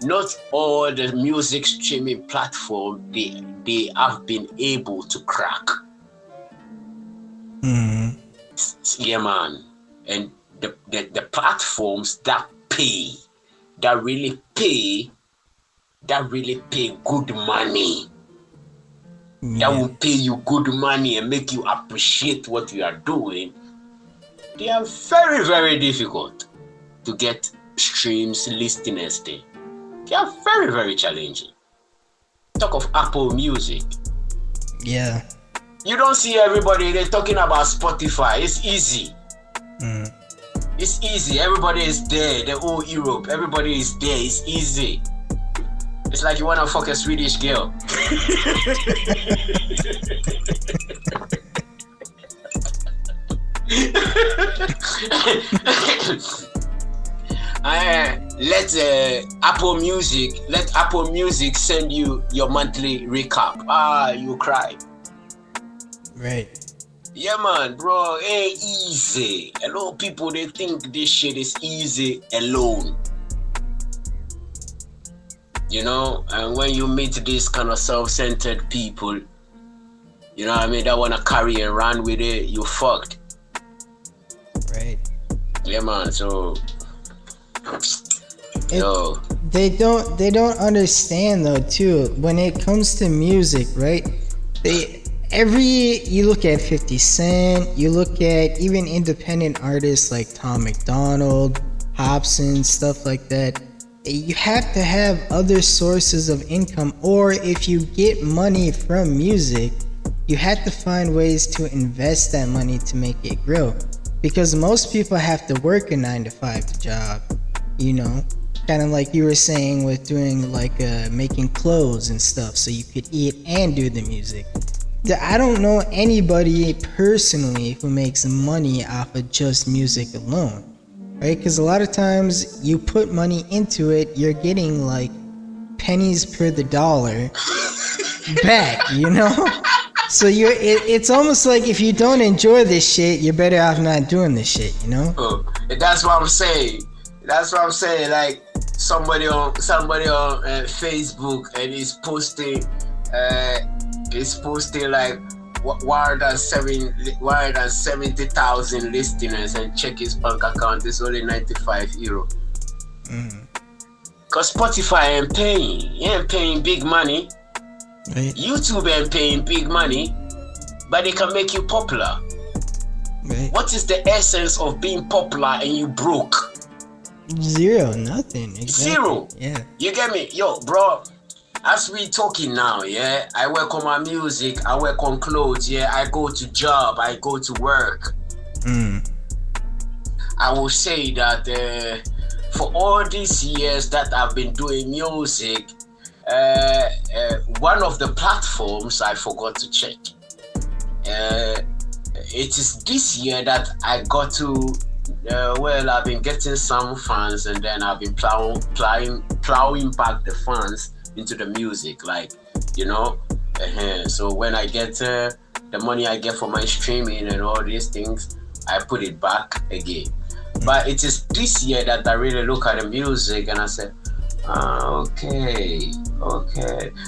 not all the music streaming platform they have been able to crack. Yeah, man. And the platforms that really pay good money. That will pay you good money and make you appreciate what you are doing. They are very, very difficult to get streams, listeners there. They are very, very challenging. Talk of Apple Music. Yeah. You don't see everybody, they're talking about Spotify. It's easy. It's easy. Everybody is there. The whole Europe, everybody is there. It's easy. It's like you want to fuck a Swedish girl. Let Apple Music send you your monthly recap. You cry. Right. Yeah, man, bro, ain't easy. A lot of people, they think this shit is easy alone. You know, and when you meet these kind of self-centered people, you know what I mean, that want to carry and run with it, you fucked. Right. Yeah, man, so... Yo. They don't understand, though, too, when it comes to music, right? You look at 50 Cent, you look at even independent artists like Tom McDonald, Hobson, stuff like that. You have to have other sources of income, or if you get money from music, you have to find ways to invest that money to make it grow. Because most people have to work a 9-to-5 job, you know? Kind of like you were saying with doing like making clothes and stuff so you could eat and do the music. I don't know anybody personally who makes money off of just music alone, right? Because a lot of times you put money into it, you're getting like pennies per the dollar back, you know? So it's almost like if you don't enjoy this shit, you're better off not doing this shit, you know? That's what I'm saying. Like somebody on Facebook and he's posting like 170,000 listeners, and check his bank account, it's only €95. Cause Spotify ain't paying. He ain't paying big money. Right. YouTube ain't paying big money, but they can make you popular. Right. What is the essence of being popular and you broke? Zero, nothing. Exactly. Zero. Yeah. You get me? Yo, bro, as we talking now, yeah, I work on my music, I work on clothes, yeah, I go to job, I go to work. I will say that for all these years that I've been doing music, one of the platforms I forgot to check. It is this year that I got to I've been getting some funds, and then I've been plowing back the funds into the music, like, you know. So when I get the money I get for my streaming and all these things, I put it back again. But it is this year that I really look at the music and I said, okay.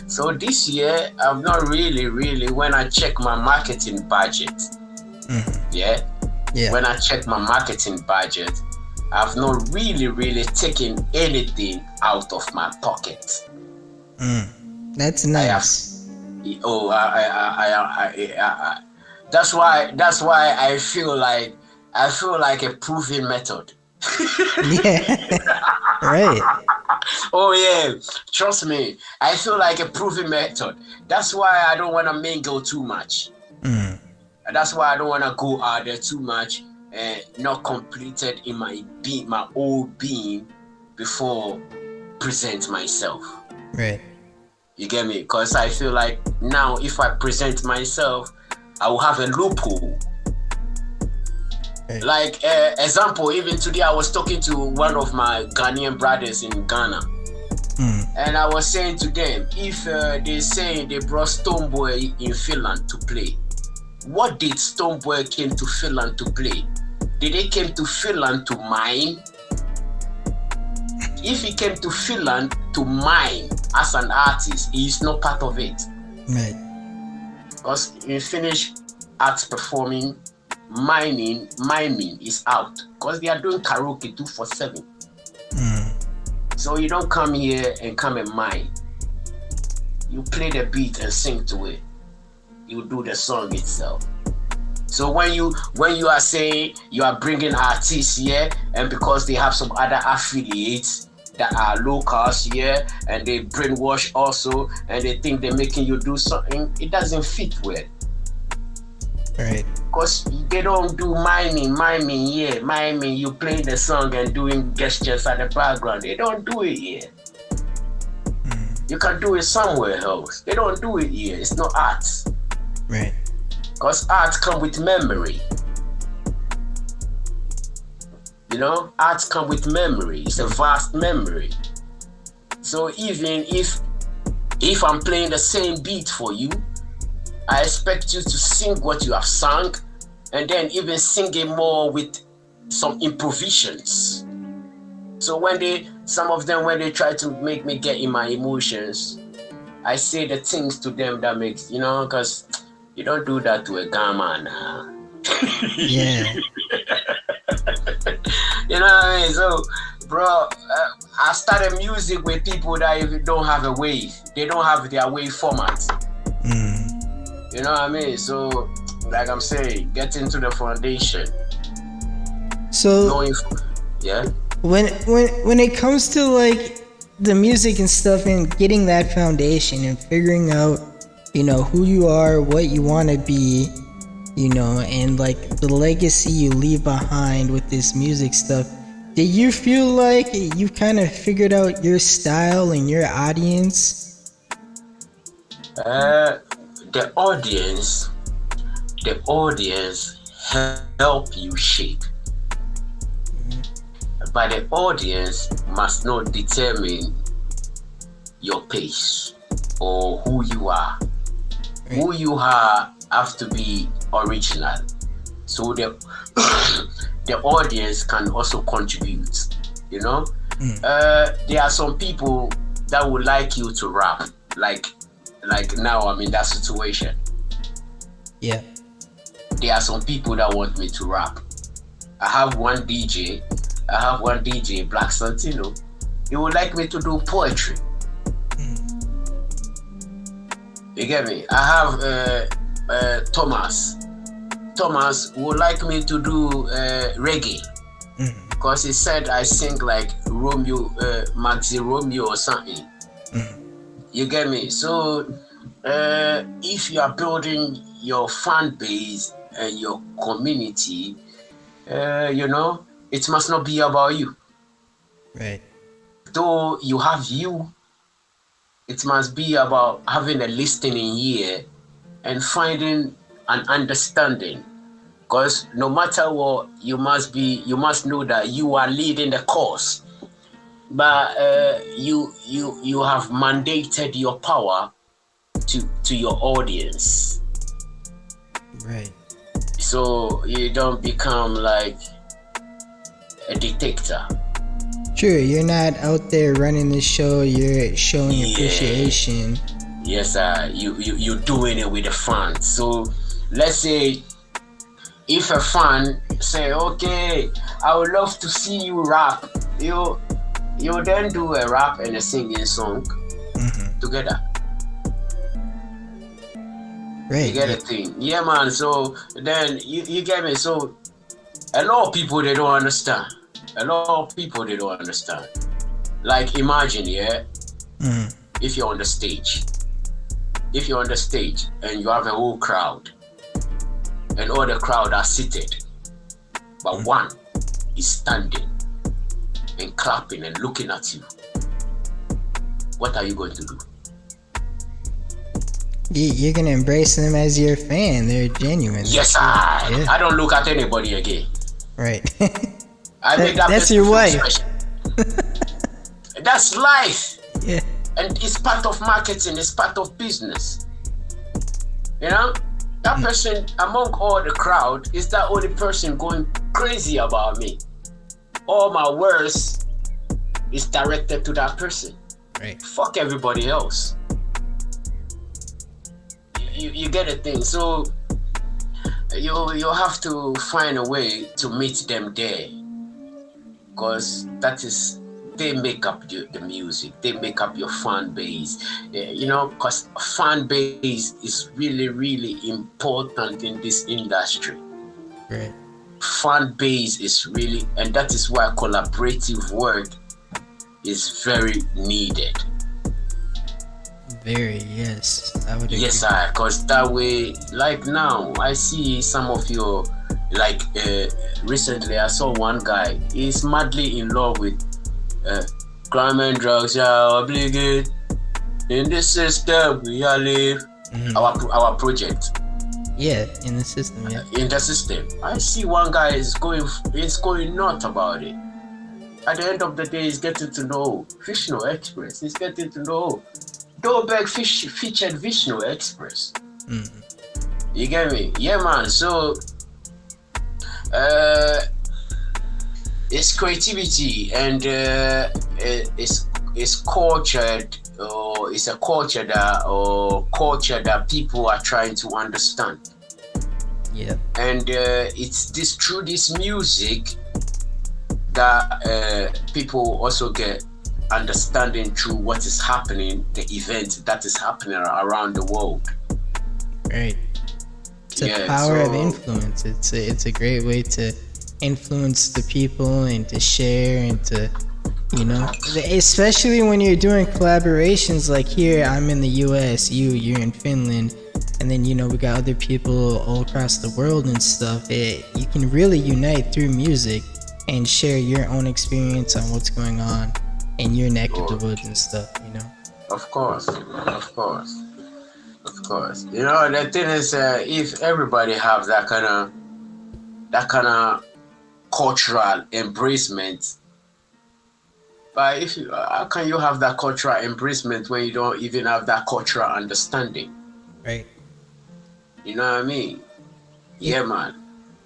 So this year, I'm not really, when I check my marketing budget, yeah. When I check my marketing budget, I've not really taken anything out of my pocket. That's nice. That's why I feel like a proven method. Yeah. Right. Oh yeah, trust me, I feel like a proven method. That's why I don't want to mingle too much. That's why I don't want to go out there too much and not completed in my whole being before present myself. Right. You get me? Because I feel like now if I present myself, I will have a loophole. Right. Like example, even today I was talking to one of my Ghanaian brothers in Ghana. And I was saying to them, if they say they brought Stoneboy in Finland to play, what did Stoneboy came to Finland to play? Did they came to Finland to mine? If he came to Finland to mine as an artist, he is not part of it. Right. Because in Finnish arts performing, miming is out. Because they are doing karaoke 247. So you don't come here and come and mime. You play the beat and sing to it. You do the song itself. So when you are saying you are bringing artists here, and because they have some other affiliates that are locals here, and they brainwash also, and they think they're making you do something, it doesn't fit well. Right. Because they don't do miming, yeah. Miming, you playing the song and doing gestures at the background. They don't do it here. You can do it somewhere else. They don't do it here. It's not art. Right. Because art come with memory. You know, art come with memory. It's a vast memory. So even if I'm playing the same beat for you, I expect you to sing what you have sung, and then even sing it more with some improvisations. So when some of them try to make me get in my emotions, I say the things to them that makes, because you don't do that to a gamma now. Yeah. You know what I mean? So, bro, I started music with people that don't have a wave. They don't have their wave format. You know what I mean? So, like I'm saying, get into the foundation. So, yeah. When it comes to like the music and stuff, and getting that foundation and figuring out, who you are, what you want to be, and like the legacy you leave behind with this music stuff, do you feel like you've kind of figured out your style and your audience? The audience help you shape. But the audience must not determine your pace or who you are. Right. Who you are have to be original. So the audience can also contribute, There are some people that would like you to rap, like now I'm in that situation. Yeah. There are some people that want me to rap. I have one DJ, Black Santino. He would like me to do poetry. You get me? I have Thomas. Thomas would like me to do reggae. Because he said I sing like Romeo, Maxi Romeo or something. You get me? So if you are building your fan base and your community, it must not be about you. Right. Though you have you, it must be about having a listening ear and finding an understanding. Because no matter what, you must know that you are leading the cause. But you have mandated your power to your audience. Right. So you don't become like a dictator. Sure, you're not out there running the show, you're showing appreciation. Yes, you're doing it with the fans. So let's say if a fan say, okay, I would love to see you rap, you then do a rap and a singing song together. Right. You get a thing. Yeah, man. So then you get me. So a lot of people, they don't understand. Like imagine, if you're on the stage and you have a whole crowd and all the crowd are seated, but one is standing and clapping and looking at you. What are you going to do? You're gonna embrace them as your fan. They're genuine. Yes, I don't look at anybody again. Right. I think that's your wife. That's life. Yeah. And it's part of marketing, it's part of business. You know? That person among all the crowd is that only person going crazy about me. All my words is directed to that person. Right. Fuck everybody else. You get the thing. So you have to find a way to meet them there, because that is, they make up the music, they make up your fan base. You know, because fan base is really, really important in this industry. Right. Fan base is really, and that is why collaborative work is very needed. Very, yes. I would agree. Yes, because that way, like now, I see some of your, like recently I saw one guy, he's madly in love with crime and drugs, obligate. In this system, we are live. Our project. Yeah, in the system, yeah. In the system. I see one guy is going nuts about it. At the end of the day, he's getting to know VishnuExpress. He's getting to know Doberg featured VishnuExpress. You get me? Yeah, man. So, it's creativity, and it's cultured, or it's a culture that people are trying to understand. Yeah. And it's this through this music that people also get understanding through what is happening, the event that is happening around the world. Right. It's a power of influence. It's a great way to influence the people and to share and to, you know, especially when you're doing collaborations like here. I'm in the US, you're in Finland, and then, you know, we got other people all across the world and stuff. You can really unite through music and share your own experience on what's going on in your neck of the woods and stuff, you know. Of course. You know, the thing is, if everybody have that kind of cultural embracement, but how can you have that cultural embracement when you don't even have that cultural understanding? Right. You know what I mean? Yeah, man.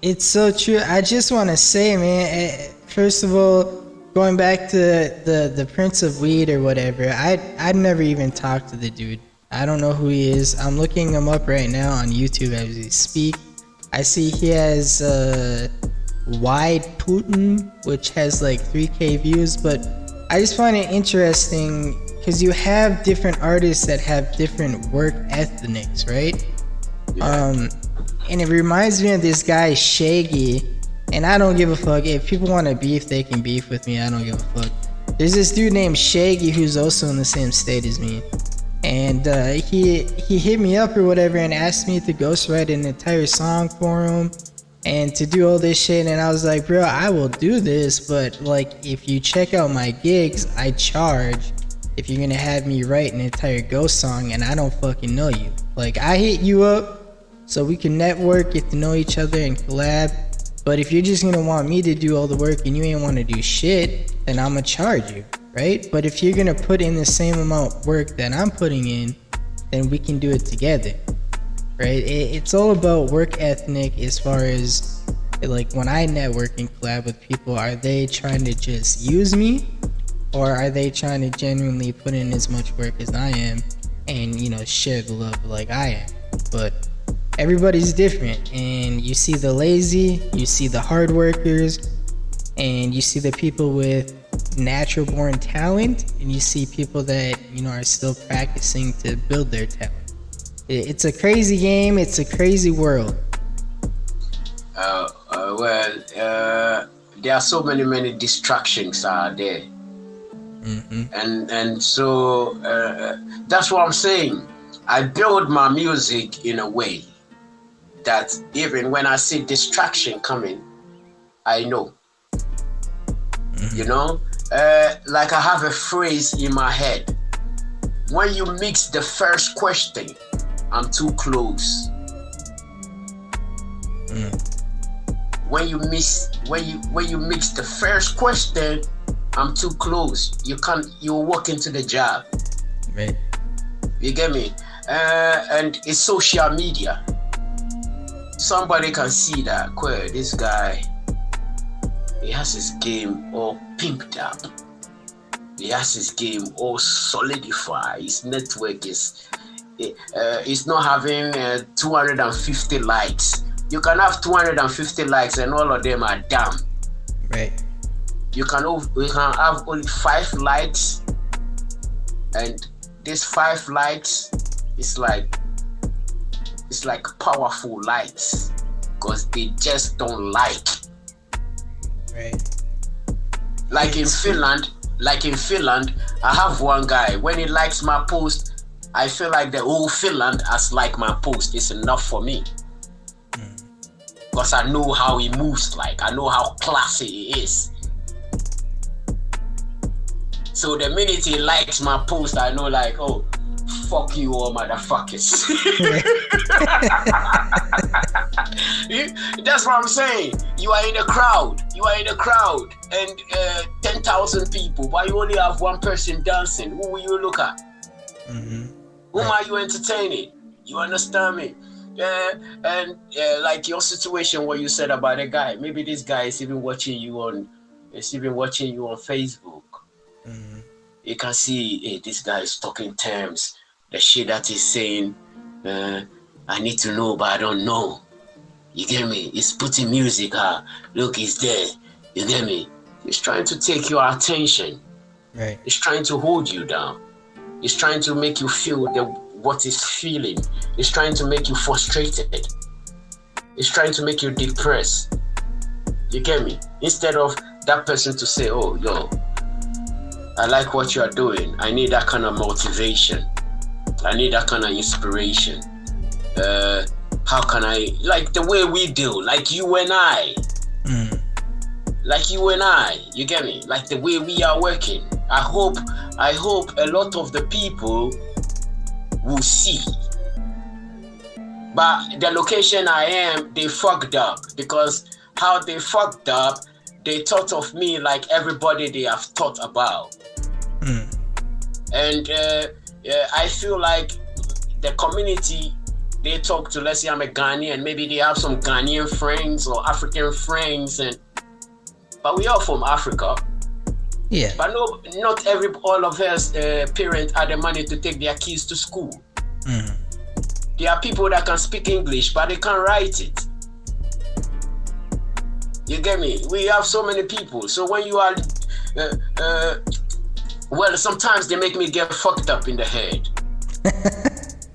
It's so true. I just want to say, man, first of all, going back to the Prince of Weed or whatever, I'd never even talked to the dude. I don't know who he is. I'm looking him up right now on YouTube as we speak. I see he has Wide Putin, which has like 3K views, but I just find it interesting because you have different artists that have different work ethnics, right? Yeah. And it reminds me of this guy Shaggy, and I don't give a fuck. If people want to beef, they can beef with me. I don't give a fuck. There's this dude named Shaggy who's also in the same state as me, and he hit me up or whatever and asked me to ghostwrite an entire song for him and to do all this shit. And I was like, bro, I will do this, but like, if you check out my gigs, I charge if you're gonna have me write an entire ghost song and I don't fucking know you. Like, I hit you up so we can network, get to know each other and collab. But if you're just gonna want me to do all the work and you ain't want to do shit, then I'ma charge you, right? But if you're gonna put in the same amount of work that I'm putting in, then we can do it together, right? It's all about work ethic as far as, like, when I network and collab with people, are they trying to just use me? Or are they trying to genuinely put in as much work as I am and, you know, share the love like I am? But everybody's different, and you see the lazy, you see the hard workers, and you see the people with natural born talent, and you see people that, you know, are still practicing to build their talent. It's a crazy game, it's a crazy world. There are so many distractions are there. And so that's what I'm saying. I build my music in a way that even when I see distraction coming, I know. You know, like I have a phrase in my head. When you mix the first question, I'm too close. When you mix the first question, I'm too close. You walk into the job. Right. You get me? And it's social media. Somebody can see that, this guy, he has his game all pimped up. He has his game all solidified. His network is not having 250 likes. You can have 250 likes and all of them are dumb. Right. You can have only 5 likes, and these 5 likes is like powerful likes because they just don't like. Right. Like in Finland, I have one guy. When he likes my post, I feel like the whole Finland has liked my post. It's enough for me. Because I know how he moves, I know how classy he is. So the minute he likes my post, I know oh, fuck you all motherfuckers. That's what I'm saying. You are in a crowd, and 10,000 people, but you only have one person dancing. Who will you look at? Whom are you entertaining? You understand me? And like your situation, what you said about a guy, maybe this guy is even watching you on Facebook. You can see, hey, this guy is talking terms. The shit that he's saying, I need to know, but I don't know. You get me? He's putting music. Look, he's there. You get me? He's trying to take your attention. Right. He's trying to hold you down. He's trying to make you feel what he's feeling. He's trying to make you frustrated. He's trying to make you depressed. You get me? Instead of that person to say, oh, yo, I like what you are doing. I need that kind of motivation. I need that kind of inspiration. How can I, like the way we do, like you and I. Like you and I, you get me? Like the way we are working. I hope a lot of the people will see. But the location I am, they fucked up, because how they fucked up, they thought of me like everybody they have thought about. And I feel like the community they talk to, let's say I'm a Ghanaian, maybe they have some Ghanaian friends or African friends, but we are from Africa. Yeah. But no, not all of us parents have the money to take their kids to school. There are people that can speak English, but they can't write it. You get me? We have so many people. So when you are, well, sometimes they make me get fucked up in the head.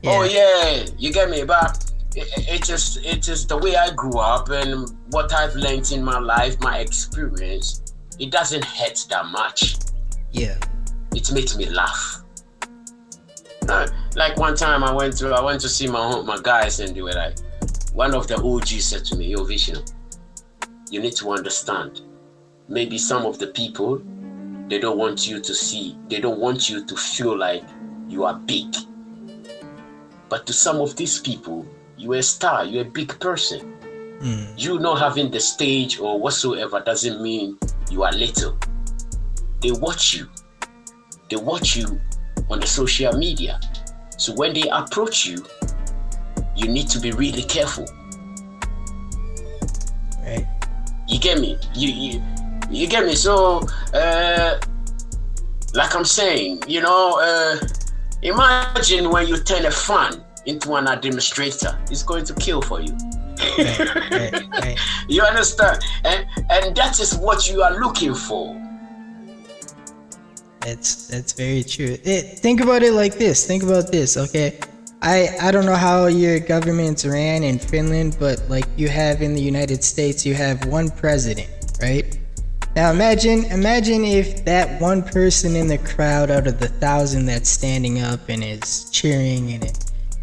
Yeah. Oh yeah, you get me? But it is the way I grew up and what I've learned in my life, my experience. It doesn't hurt that much. Yeah. It makes me laugh. Like one time I went to see my guys, and they were like, one of the OGs said to me, yo Vishnu, you need to understand, maybe some of the people, they don't want you to feel like you are big. But to some of these people, you're a star, you're a big person. You not having the stage or whatsoever doesn't mean you are little. They watch you on the social media. So when they approach you, you need to be really careful. Right. You get me? You get me? So, like I'm saying, imagine when you turn a fan into an administrator, it's going to kill for you. Right. You understand? And that is what you are looking for. That's very true. Think about it like this. Think about this, okay? I don't know how your government's ran in Finland, but like you have in the United States, you have one president, right? Now imagine if that one person in the crowd out of the 1,000 that's standing up and is cheering and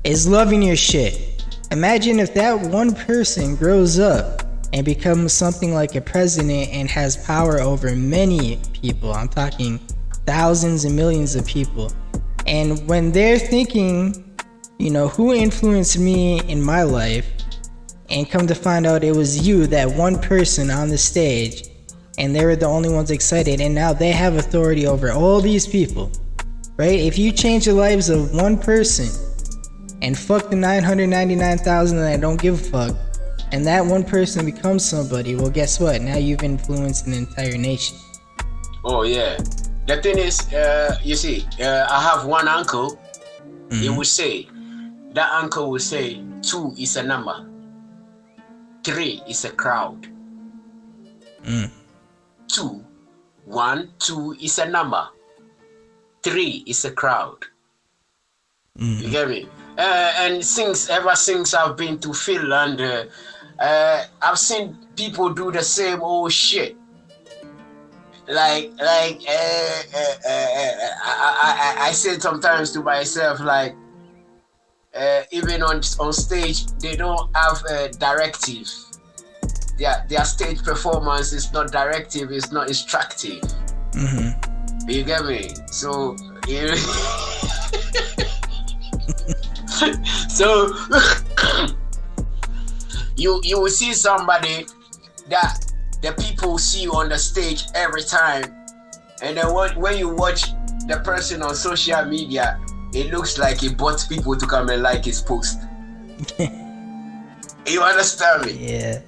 is loving your shit. Imagine if that one person grows up and becomes something like a president and has power over many people. I'm talking thousands and millions of people. And when they're thinking, who influenced me in my life, and come to find out it was you, that one person on the stage, and they were the only ones excited, and now they have authority over all these people, right? If you change the lives of one person and fuck the 999,000 that don't give a fuck, and that one person becomes somebody, well, guess what? Now you've influenced an entire nation. Oh yeah. The thing is, you see, I have one uncle. He would say, that uncle would say, 2 is a number, 3 is a crowd. 2, 1, 2 is a number, 3 is a crowd. You get me? And ever since I've been to Finland, I've seen people do the same old shit. I say sometimes to myself, like, even on stage, they don't have a directive. Their stage performance is not directive, it's not instructive. You get me? So so you will see somebody that the people see you on the stage every time, and then when you watch the person on social media, it looks like he bought people to come and like his post. You understand me? Yeah.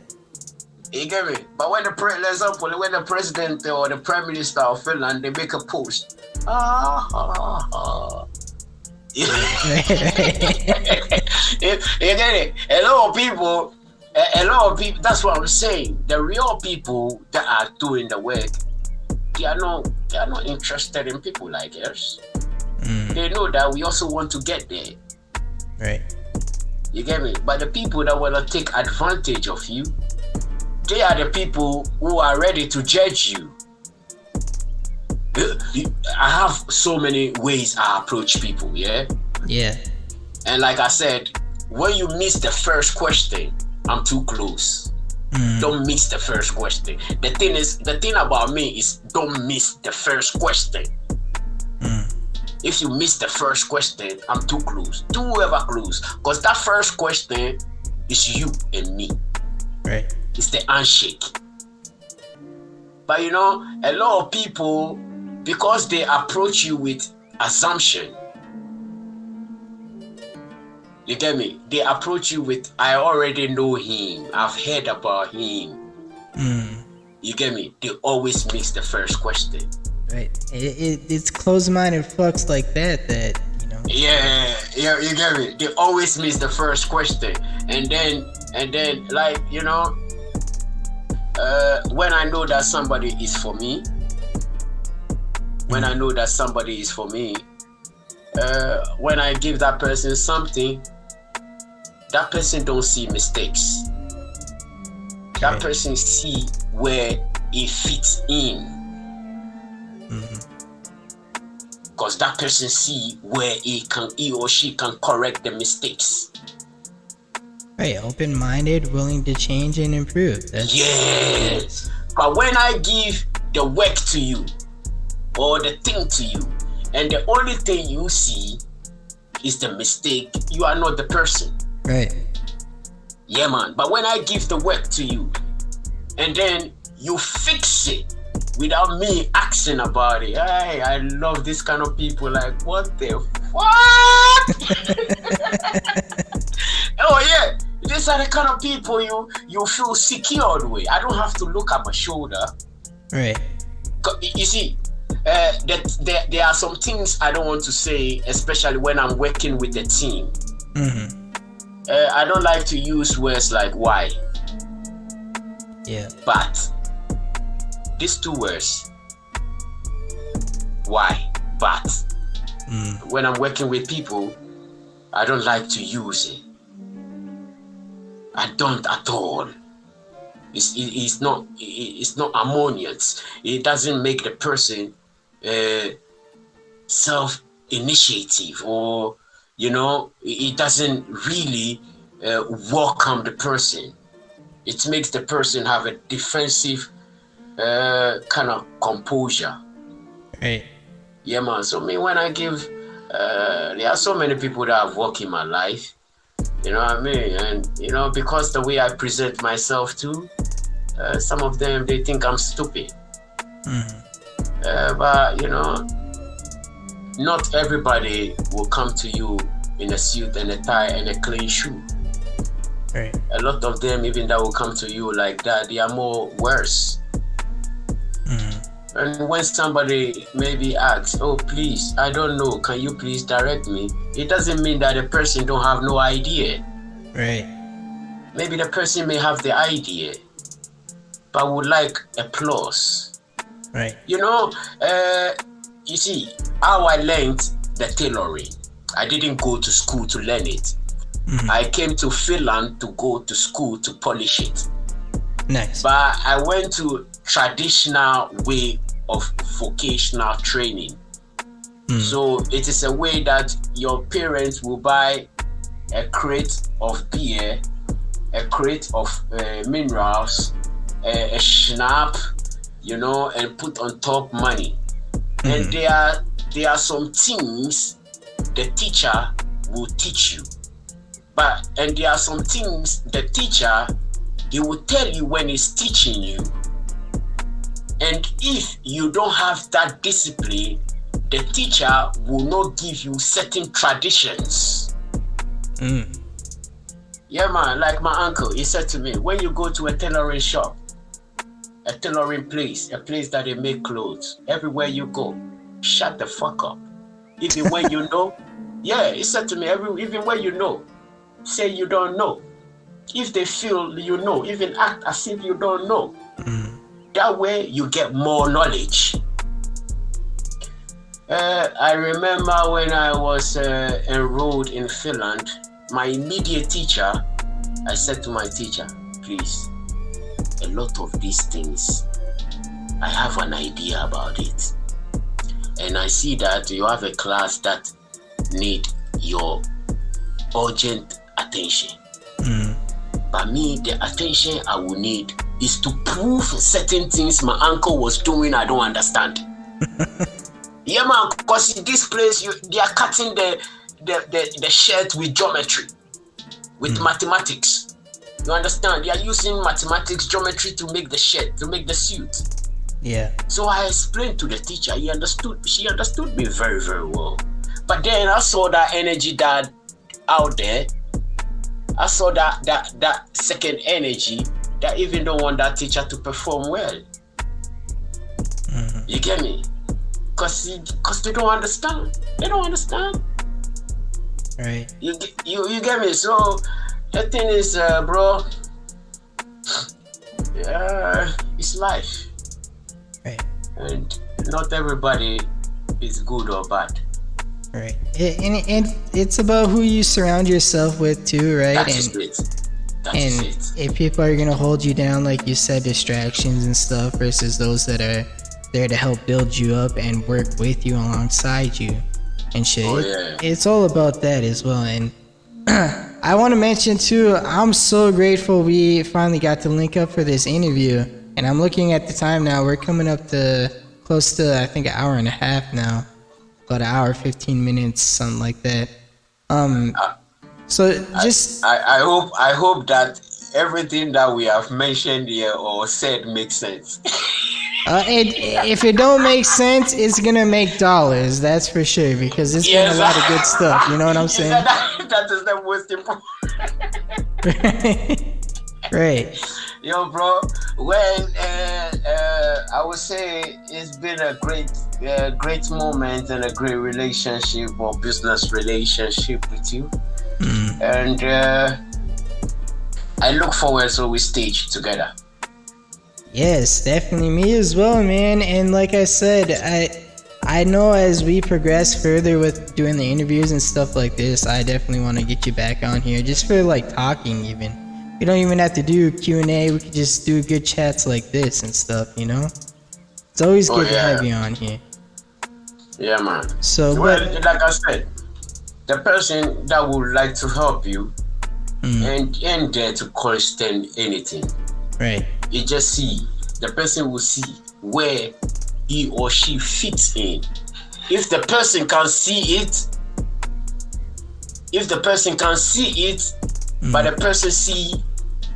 You get me? But when for example, when the president or the prime minister of Finland, they make a post. You get it? A lot of people, that's what I'm saying. The real people that are doing the work, they are not interested in people like us. They know that we also want to get there. Right. You get me? But the people that want to take advantage of you, they are the people who are ready to judge you. I have so many ways I approach people, yeah? Yeah. And like I said, when you miss the first question, I'm too close. Don't miss the first question. The thing about me is don't miss the first question. If you miss the first question, I'm too close. Too ever close. Because that first question is you and me. Right. It's the handshake. But you know, a lot of people, because they approach you with assumption, you get me? They approach you with, I already know him. I've heard about him. You get me? They always miss the first question. Right. It's closed-minded fucks like that, you know. Yeah, you get me? They always miss the first question. And then like, you know, when I know that somebody is for me, when I give that person something, that person don't see mistakes. That person see where it fits in. Because that person see where he or she can correct the mistakes. Right, open-minded, willing to change and improve. Yes. But when I give the work to you, or the thing to you, and the only thing you see is the mistake, you are not the person. Right. Yeah, man. But when I give the work to you, and then you fix it without me asking about it. Hey, I love this kind of people. Like, what the fuck? Oh yeah, these are the kind of people you feel secured with. I don't have to look at my shoulder. Right. You see, there are some things I don't want to say, especially when I'm working with the team. I don't like to use words like why. Yeah. But these two words, why, but, when I'm working with people, I don't like to use it. I don't at all. It's not harmonious. It doesn't make the person self-initiative, or you know, it doesn't really welcome the person. It makes the person have a defensive kind of composure. Right. Yeah, man. So me, when I give, there are so many people that have worked in my life. You know what I mean? And you know, because the way I present myself too, Some of them, they think I'm stupid. Mm-hmm. But not everybody will come to you in a suit and a tie and a clean shoe. Right. A lot of them, even that will come to you like that, they are more worse. Mm-hmm. And when somebody maybe asks, oh, please, I don't know, can you please direct me? It doesn't mean that the person don't have no idea. Right. Maybe the person may have the idea, but would like applause. Right. You see, how I learned the tailoring, I didn't go to school to learn it. Mm-hmm. I came to Finland to go to school to polish it. Nice. But I went to traditional way of vocational training. So it is a way that your parents will buy a crate of beer, a crate of minerals, a schnapp, and put on top money. And there are some things the teacher will teach you. And there are some things the teacher, he will tell you when he's teaching you. And if you don't have that discipline, the teacher will not give you certain traditions. Yeah, man, like my uncle, he said to me, when you go to a tailoring shop, a tailoring place, a place that they make clothes, everywhere you go, shut the fuck up. Even when you know, yeah, he said to me, even when you know, say you don't know. If they feel you know, even act as if you don't know. That way you get more knowledge. I remember when I was enrolled in Finland, my immediate teacher, I said to my teacher, please, a lot of these things, I have an idea about it. And I see that you have a class that need your urgent attention. But me, the attention I will need is to prove certain things my uncle was doing I don't understand. Yeah, man, because in this place, they are cutting the shirt with geometry, with mathematics. You understand? They are using mathematics, geometry to make the shirt, to make the suit. Yeah. So I explained to the teacher. She understood me very, very well. But then I saw that energy that out there. I saw that second energy that even don't want that teacher to perform well. You get me? Because they don't understand. They don't understand. Right. You get me? So the thing is, bro, it's life. Right. And not everybody is good or bad. Right. And it's about who you surround yourself with too, right? That is it. If people are going to hold you down, like you said, distractions and stuff, versus those that are there to help build you up and work with you alongside you and shit. It's all about that as well. And I want to mention too, I'm so grateful we finally got to link up for this interview. And I'm looking at the time now. We're coming up to close to, I think, an hour and a half now. About an hour, 15 minutes, something like that. So just I hope that everything that we have mentioned here or said makes sense. If it don't make sense, it's gonna make dollars. That's for sure, because it's been a lot of good stuff. You know what I'm saying? That is the most important. Right. Yo, bro. Well, I would say it's been a great moment and a great relationship or business relationship with you. And I look forward to we stage together. Yes, definitely, me as well, man. And like I said, I know as we progress further with doing the interviews and stuff like this, I definitely want to get you back on here just for like talking. Even we don't even have to do Q&A. We could just do good chats like this and stuff. You know, it's always good to have you on here. Yeah, man. So, well, like I said, the person that would like to help you and there to question anything. Right. You just see, the person will see where he or she fits in. If the person can see it, but the person see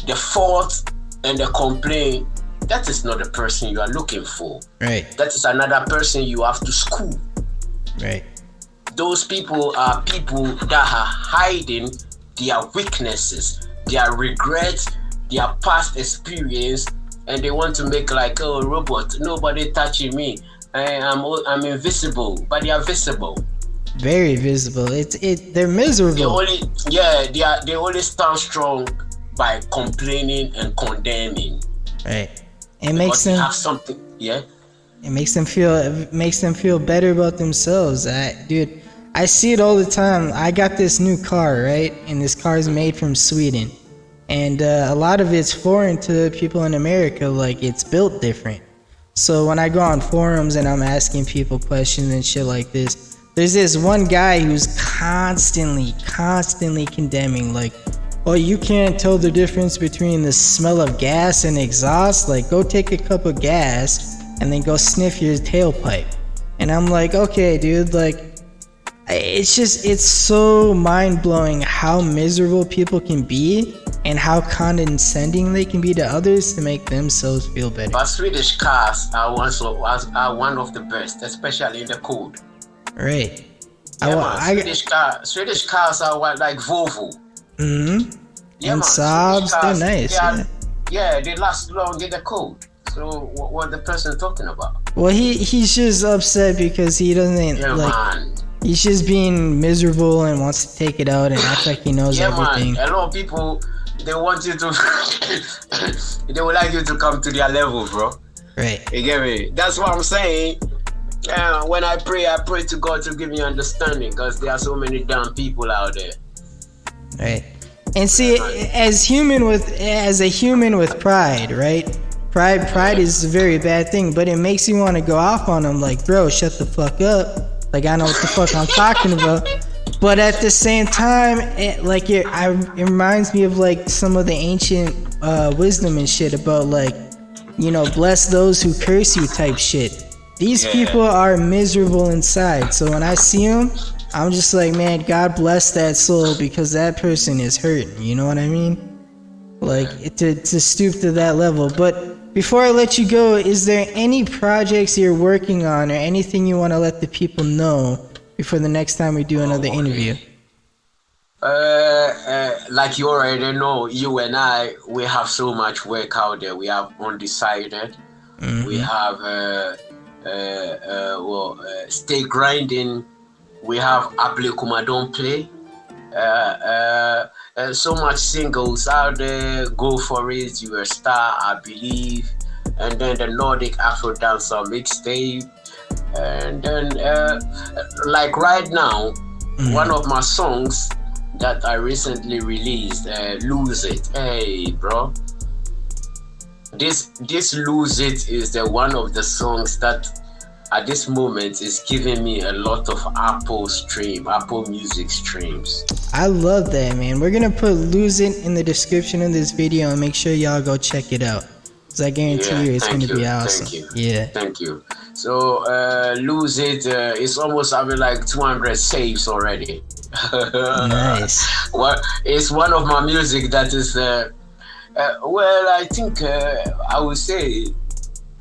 the fault and they complain, that is not the person you are looking for. Right. That is another person you have to school. Right. Those people are people that are hiding their weaknesses, their regrets, their past experience, and they want to make like, oh, robot, nobody touching me. I'm invisible, but they are visible. Very visible. They're miserable. They only stand strong by complaining and condemning. Right. It makes them have something. Yeah. It makes them feel better about themselves. Dude, I see it all the time. I got this new car, right? And this car is made from Sweden. And a lot of it's foreign to people in America, like it's built different. So when I go on forums and I'm asking people questions and shit like this, there's this one guy who's constantly condemning, like, oh, you can't tell the difference between the smell of gas and exhaust? Like, go take a cup of gas and then go sniff your tailpipe. And I'm like, okay, dude, like, it's so mind-blowing how miserable people can be and how condescending they can be to others to make themselves feel better. But Swedish cars are one of the best, especially in the cold. Right. Swedish cars are like Volvo. Mm-hmm. Yeah, and Saabs, they're nice. They last long in the cold. So what the person talking about? Well, he's just upset because he doesn't man. He's just being miserable and wants to take it out and act like he knows everything. Man. A lot of people, they want you to they would like you to come to their level, bro. Right. You get me? That's what I'm saying. When I pray to God to give me understanding, because there are so many damn people out there. Right. And see, as a human with pride, right? Pride is a very bad thing, but it makes you want to go off on them, like, bro, shut the fuck up. Like, I know what the fuck I'm talking about. But at the same time, it reminds me of like some of the ancient wisdom and shit about, like, you know, bless those who curse you type shit. These people are miserable inside. So when I see them, I'm just like, man, God bless that soul, because that person is hurting. You know what I mean? Like, to stoop to that level. But before I let you go, is there any projects you're working on or anything you want to let the people know before the next time we do another interview? Like you already know, you and I, we have so much work out there. We have Undecided. Mm-hmm. We have Stay Grinding. We have Apple Don't Play. So much singles out there. Go for it. You're a star, I believe. And then the Nordic Afro Dancer mixtape. And then like right now, one of my songs that I recently released, Lose It. Hey bro, this Lose It is the one of the songs that at this moment is giving me a lot of Apple Music streams. I love that, man. We're gonna put Lose It in the description of this video and make sure y'all go check it out, because I guarantee you it's gonna be awesome. Thank you. So Lose It is almost having like 200 saves already. Nice. Well, it's one of my music that is well, I think I would say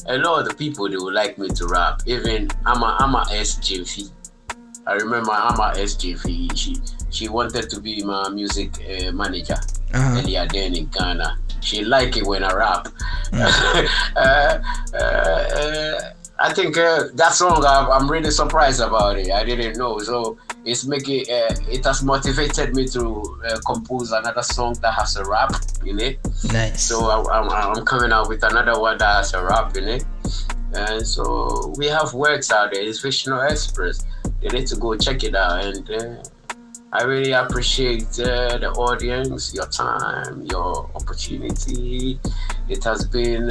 a lot of the people, they would like me to rap. Even Ama SJV. I remember Ama SJV. She wanted to be my music manager earlier then in Ghana. She liked it when I rap. I think that song, I'm really surprised about it. I didn't know. So it's making it has motivated me to compose another song that has a rap in it. Nice. So I'm coming out with another one that has a rap in it. And so we have works out there. It's VishnuExpress. You need to go check it out. And I really appreciate the audience, your time, your opportunity. It has been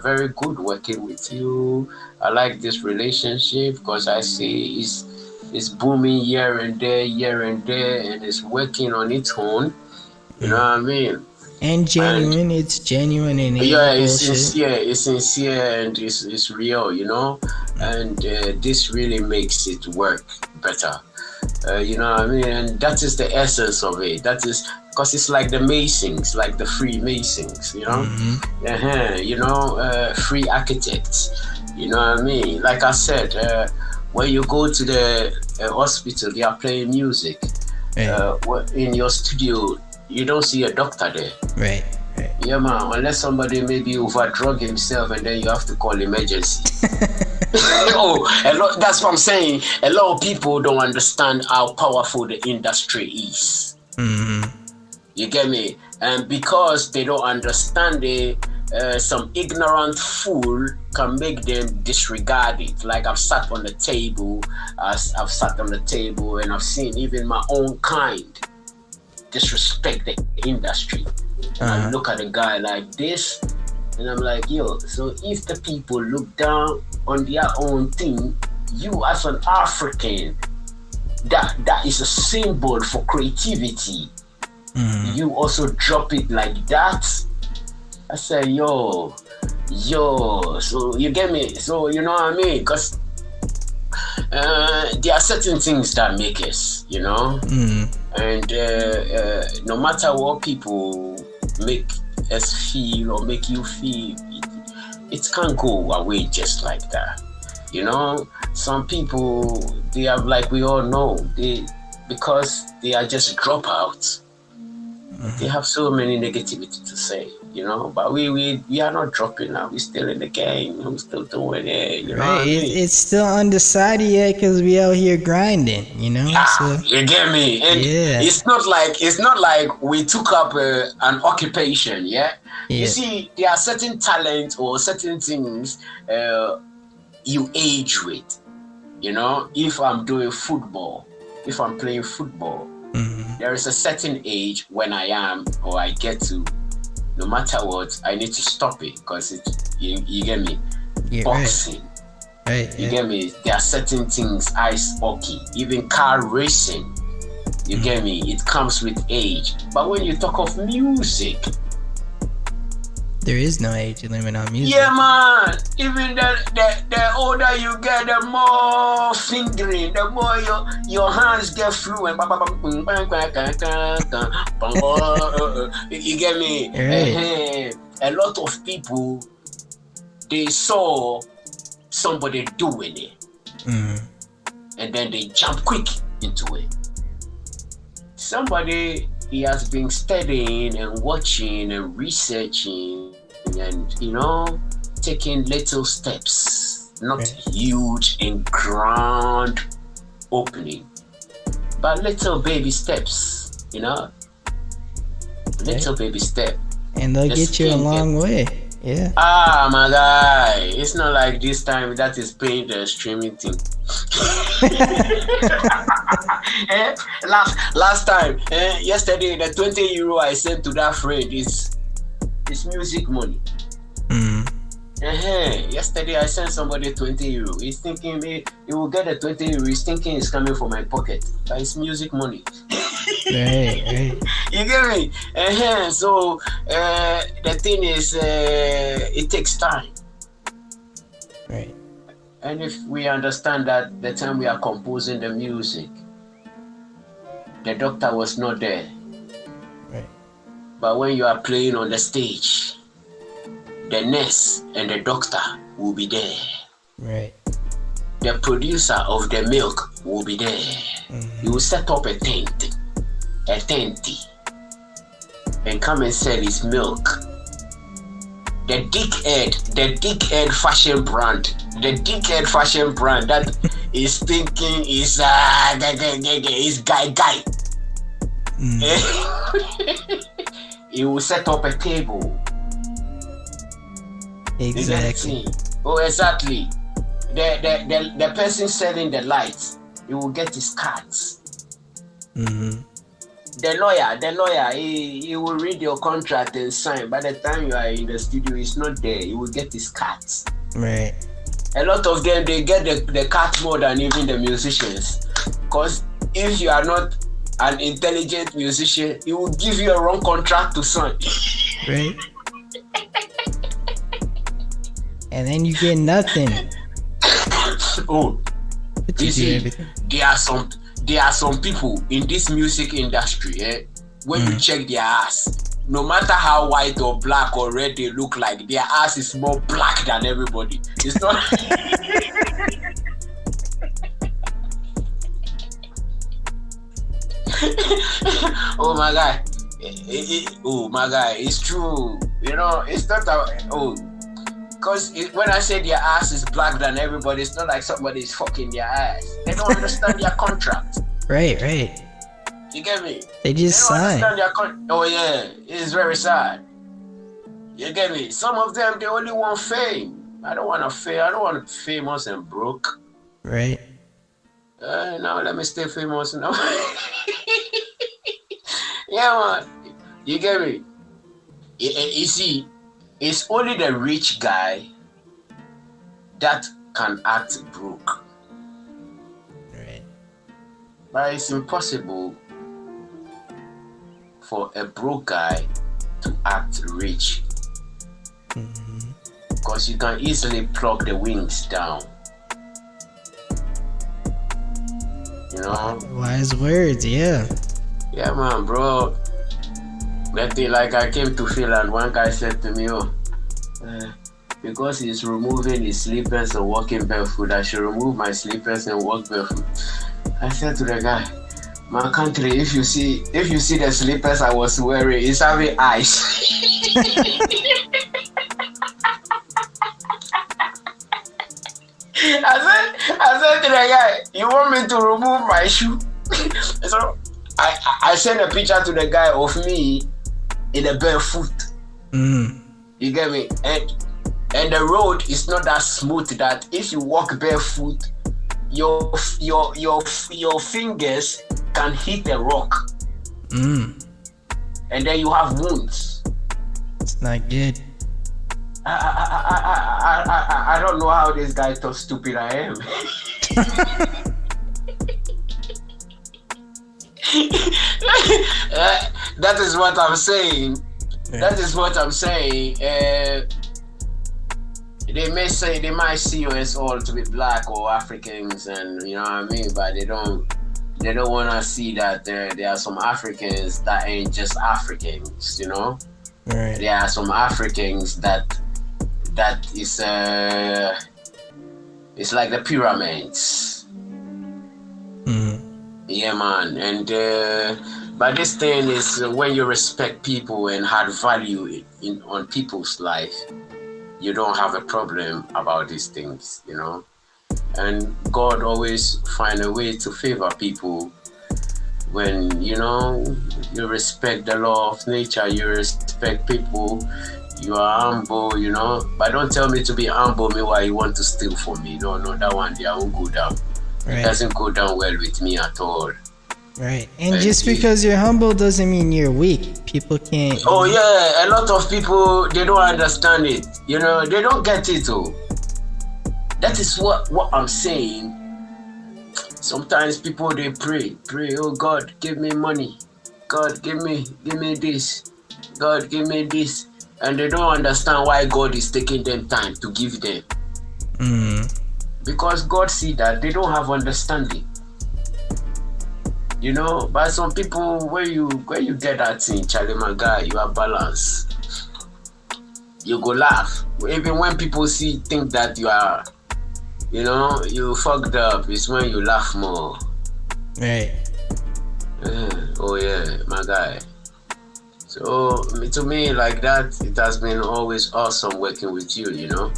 very good working with you. I like this relationship because I see it's booming here and there, and it's working on its own. You know what I mean? And genuine, it's genuine and it's sincere and it's real, you know. And this really makes it work better. You know what I mean? And that is the essence of it. That is because it's like the Masons, like the Freemasons, you know. Free architects, you know what I mean. Like I said, when you go to the hospital, they are playing music. In your studio, you don't see a doctor there. Right. Yeah, man. Unless somebody maybe overdrug himself, and then you have to call emergency. That's what I'm saying. A lot of people don't understand how powerful the industry is. You get me? And because they don't understand it, some ignorant fool can make them disregard it. Like I've sat on the table, and I've seen even my own kind disrespect the industry. And I look at a guy like this, and I'm like, yo, so if the people look down on their own thing, you as an African, that is a symbol for creativity. You also drop it like that. I say, yo, so you get me? So you know what I mean? Because there are certain things that make us, you know? And no matter what people make us feel or make you feel, it can't go away just like that. You know, some people, they have, like we all know, because they are just dropouts. They have so many negativity to say, you know, but we are not dropping now. We're still in the game. We're still doing it, you know what I mean? It's still undecided yet because we out here grinding, you know? You get me? And it's not like we took up an occupation, You see, there are certain talents or certain things you age with, you know? If I'm doing football, if I'm playing football, there is a certain age when I get to, no matter what, I need to stop it because you get me? Boxing. Right. You get me? There are certain things, ice hockey, even car racing. You get me? It comes with age. But when you talk of music, there is no age limit on music. Yeah, man. Even the older you get, the more fingering, the more your hands get fluent. You get me? Right. A lot of people, they saw somebody doing it, and then they jump quick into it. Somebody, he has been studying and watching and researching and, you know, taking little steps, not huge and grand opening, but little baby steps, you know, little baby step. And they'll get you a long way. Yeah. My guy, it's not like this time that is paying the streaming thing. Last time, yesterday, the 20 euro I sent to that friend is music money. Yesterday I sent somebody 20 euro. He's thinking he will get the 20 euro. He's thinking it's coming from my pocket, but it's music money. Right. You get me? So the thing is, it takes time. Right. And if we understand that the time we are composing the music, the doctor was not there. Right. But when you are playing on the stage, the nurse and the doctor will be there. Right. The producer of the milk will be there. He will set up a tent, and come and sell his milk. The dickhead fashion brand that is thinking is guy. He will set up a table. Exactly. Exactly. The person selling the lights, he will get his cards. The lawyer, he will read your contract and sign. By the time you are in the studio, he's not there. He will get his cards. Right. A lot of them, they get the cards more than even the musicians. Because if you are not an intelligent musician, he will give you a wrong contract to sign. Right. And then you get nothing. You see, there are some people in this music industry, when you check their ass, no matter how white or black or red they look like, their ass is more black than everybody. It's not. Oh my god. Oh my god, it's true. You know, it's not because when I say their ass is black than everybody, it's not like somebody's fucking their ass. They don't understand their contract. Right. You get me? They just don't sign. understand their oh yeah, it's very sad. You get me? Some of them, they only want fame. I don't want fame. I don't want to be famous and broke. Right. Now let me stay famous now. Yeah, man. You get me? You see, it's only the rich guy that can act broke. Right. But it's impossible for a broke guy to act rich. Because you can easily plug the wings down. You know? Wise words, yeah. Yeah, man, bro. Nothing like I came to Finland. One guy said to me, because he's removing his slippers and walking barefoot, I should remove my slippers and walk barefoot. I said to the guy, my country, if you see the slippers I was wearing, it's having ice. I said to the guy, you want me to remove my shoe? So I sent a picture to the guy of me in a barefoot. You get me? And the road is not that smooth that if you walk barefoot, your fingers can hit the rock. And then you have wounds. It's not good. I don't know how this guy thought stupid I am. That is what I'm saying. Yeah. That is what I'm saying. They might see us all to be black or Africans, and you know what I mean, but they don't want to see that there are some Africans that ain't just Africans, you know. Right. There are some Africans that is it's like the pyramids. Yeah, man. And but this thing is when you respect people and add value on people's life, you don't have a problem about these things, you know. And God always find a way to favor people when, you know, you respect the law of nature, you respect people, you are humble, you know. But don't tell me to be humble meanwhile you want to steal from me. No, that one day I won't go down. Right. It doesn't go down well with me at all. Right. And just because you're humble doesn't mean you're weak. People can't. Oh yeah, a lot of people, they don't understand it. You know, they don't get it too. That is what I'm saying. Sometimes people, they pray, oh God, give me money. God, give me this. God, give me this. And they don't understand why God is taking them time to give them. Because God see that they don't have understanding. You know, but some people, when you get that thing, Charlie, my guy, you are balanced. You go laugh. Even when people think that you are, you know, you fucked up, it's when you laugh more. Right. Oh yeah, my guy. So to me, like that, it has been always awesome working with you, you know.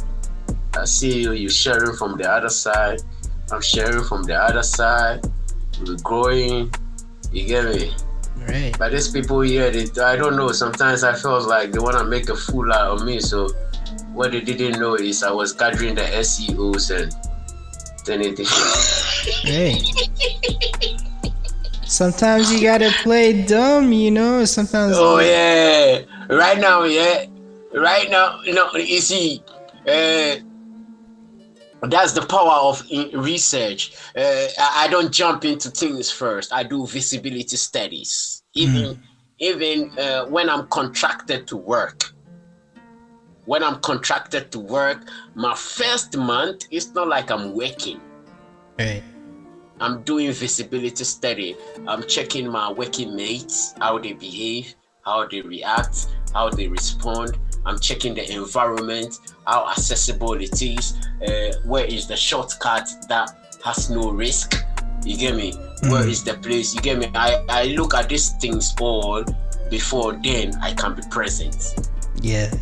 I see you sharing from the other side. I'm sharing from the other side. We're growing. You get me? Right. But these people here, I don't know. Sometimes I feel like they want to make a fool out of me. So what they didn't know is I was gathering the SEOs and anything. Hey. Sometimes you gotta play dumb, you know. Sometimes. Oh yeah. Right now, you know. You see, that's the power of research. I don't jump into things first. I do visibility studies. Even when I'm contracted to work. When I'm contracted to work, my first month, it's not like I'm working. Right. I'm doing visibility study. I'm checking my working mates, how they behave, how they react, how they respond. I'm checking the environment, how accessible it is, where is the shortcut that has no risk. You get me? Where is the place? You get me? I look at these things all before then I can be present. Yeah.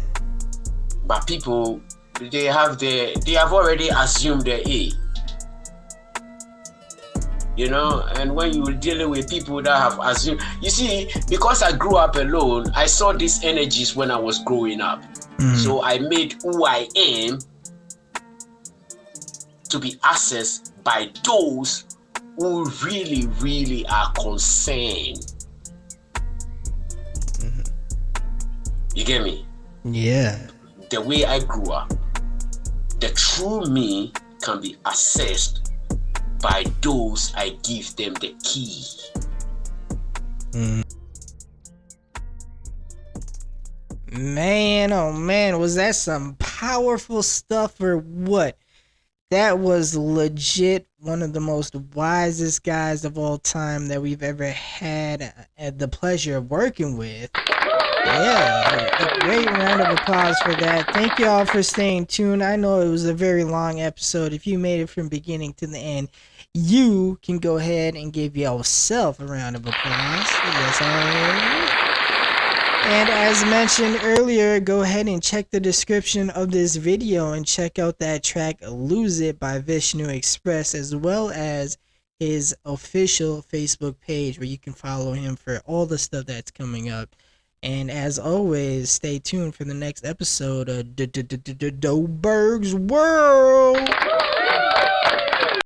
But people, they have already assumed the A. You know, and when you're dealing with people that have assumed, you see, because I grew up alone, I saw these energies when I was growing up. So I made who I am to be accessed by those who really, really are concerned. You get me? Yeah. The way I grew up, the true me can be accessed by those I give them the key. Man, oh man, was that some powerful stuff or what? That was legit one of the most wisest guys of all time that we've ever had the pleasure of working with. Yeah, a great round of applause for that. Thank you all for staying tuned. I know it was a very long episode. If you made it from beginning to the end, you can go ahead and give yourself a round of applause. Yes, sir. And as mentioned earlier, go ahead and check the description of this video and check out that track Lose It by VishnuExpress, as well as his official Facebook page where you can follow him for all the stuff that's coming up. And as always, stay tuned for the next episode of Doberg's World.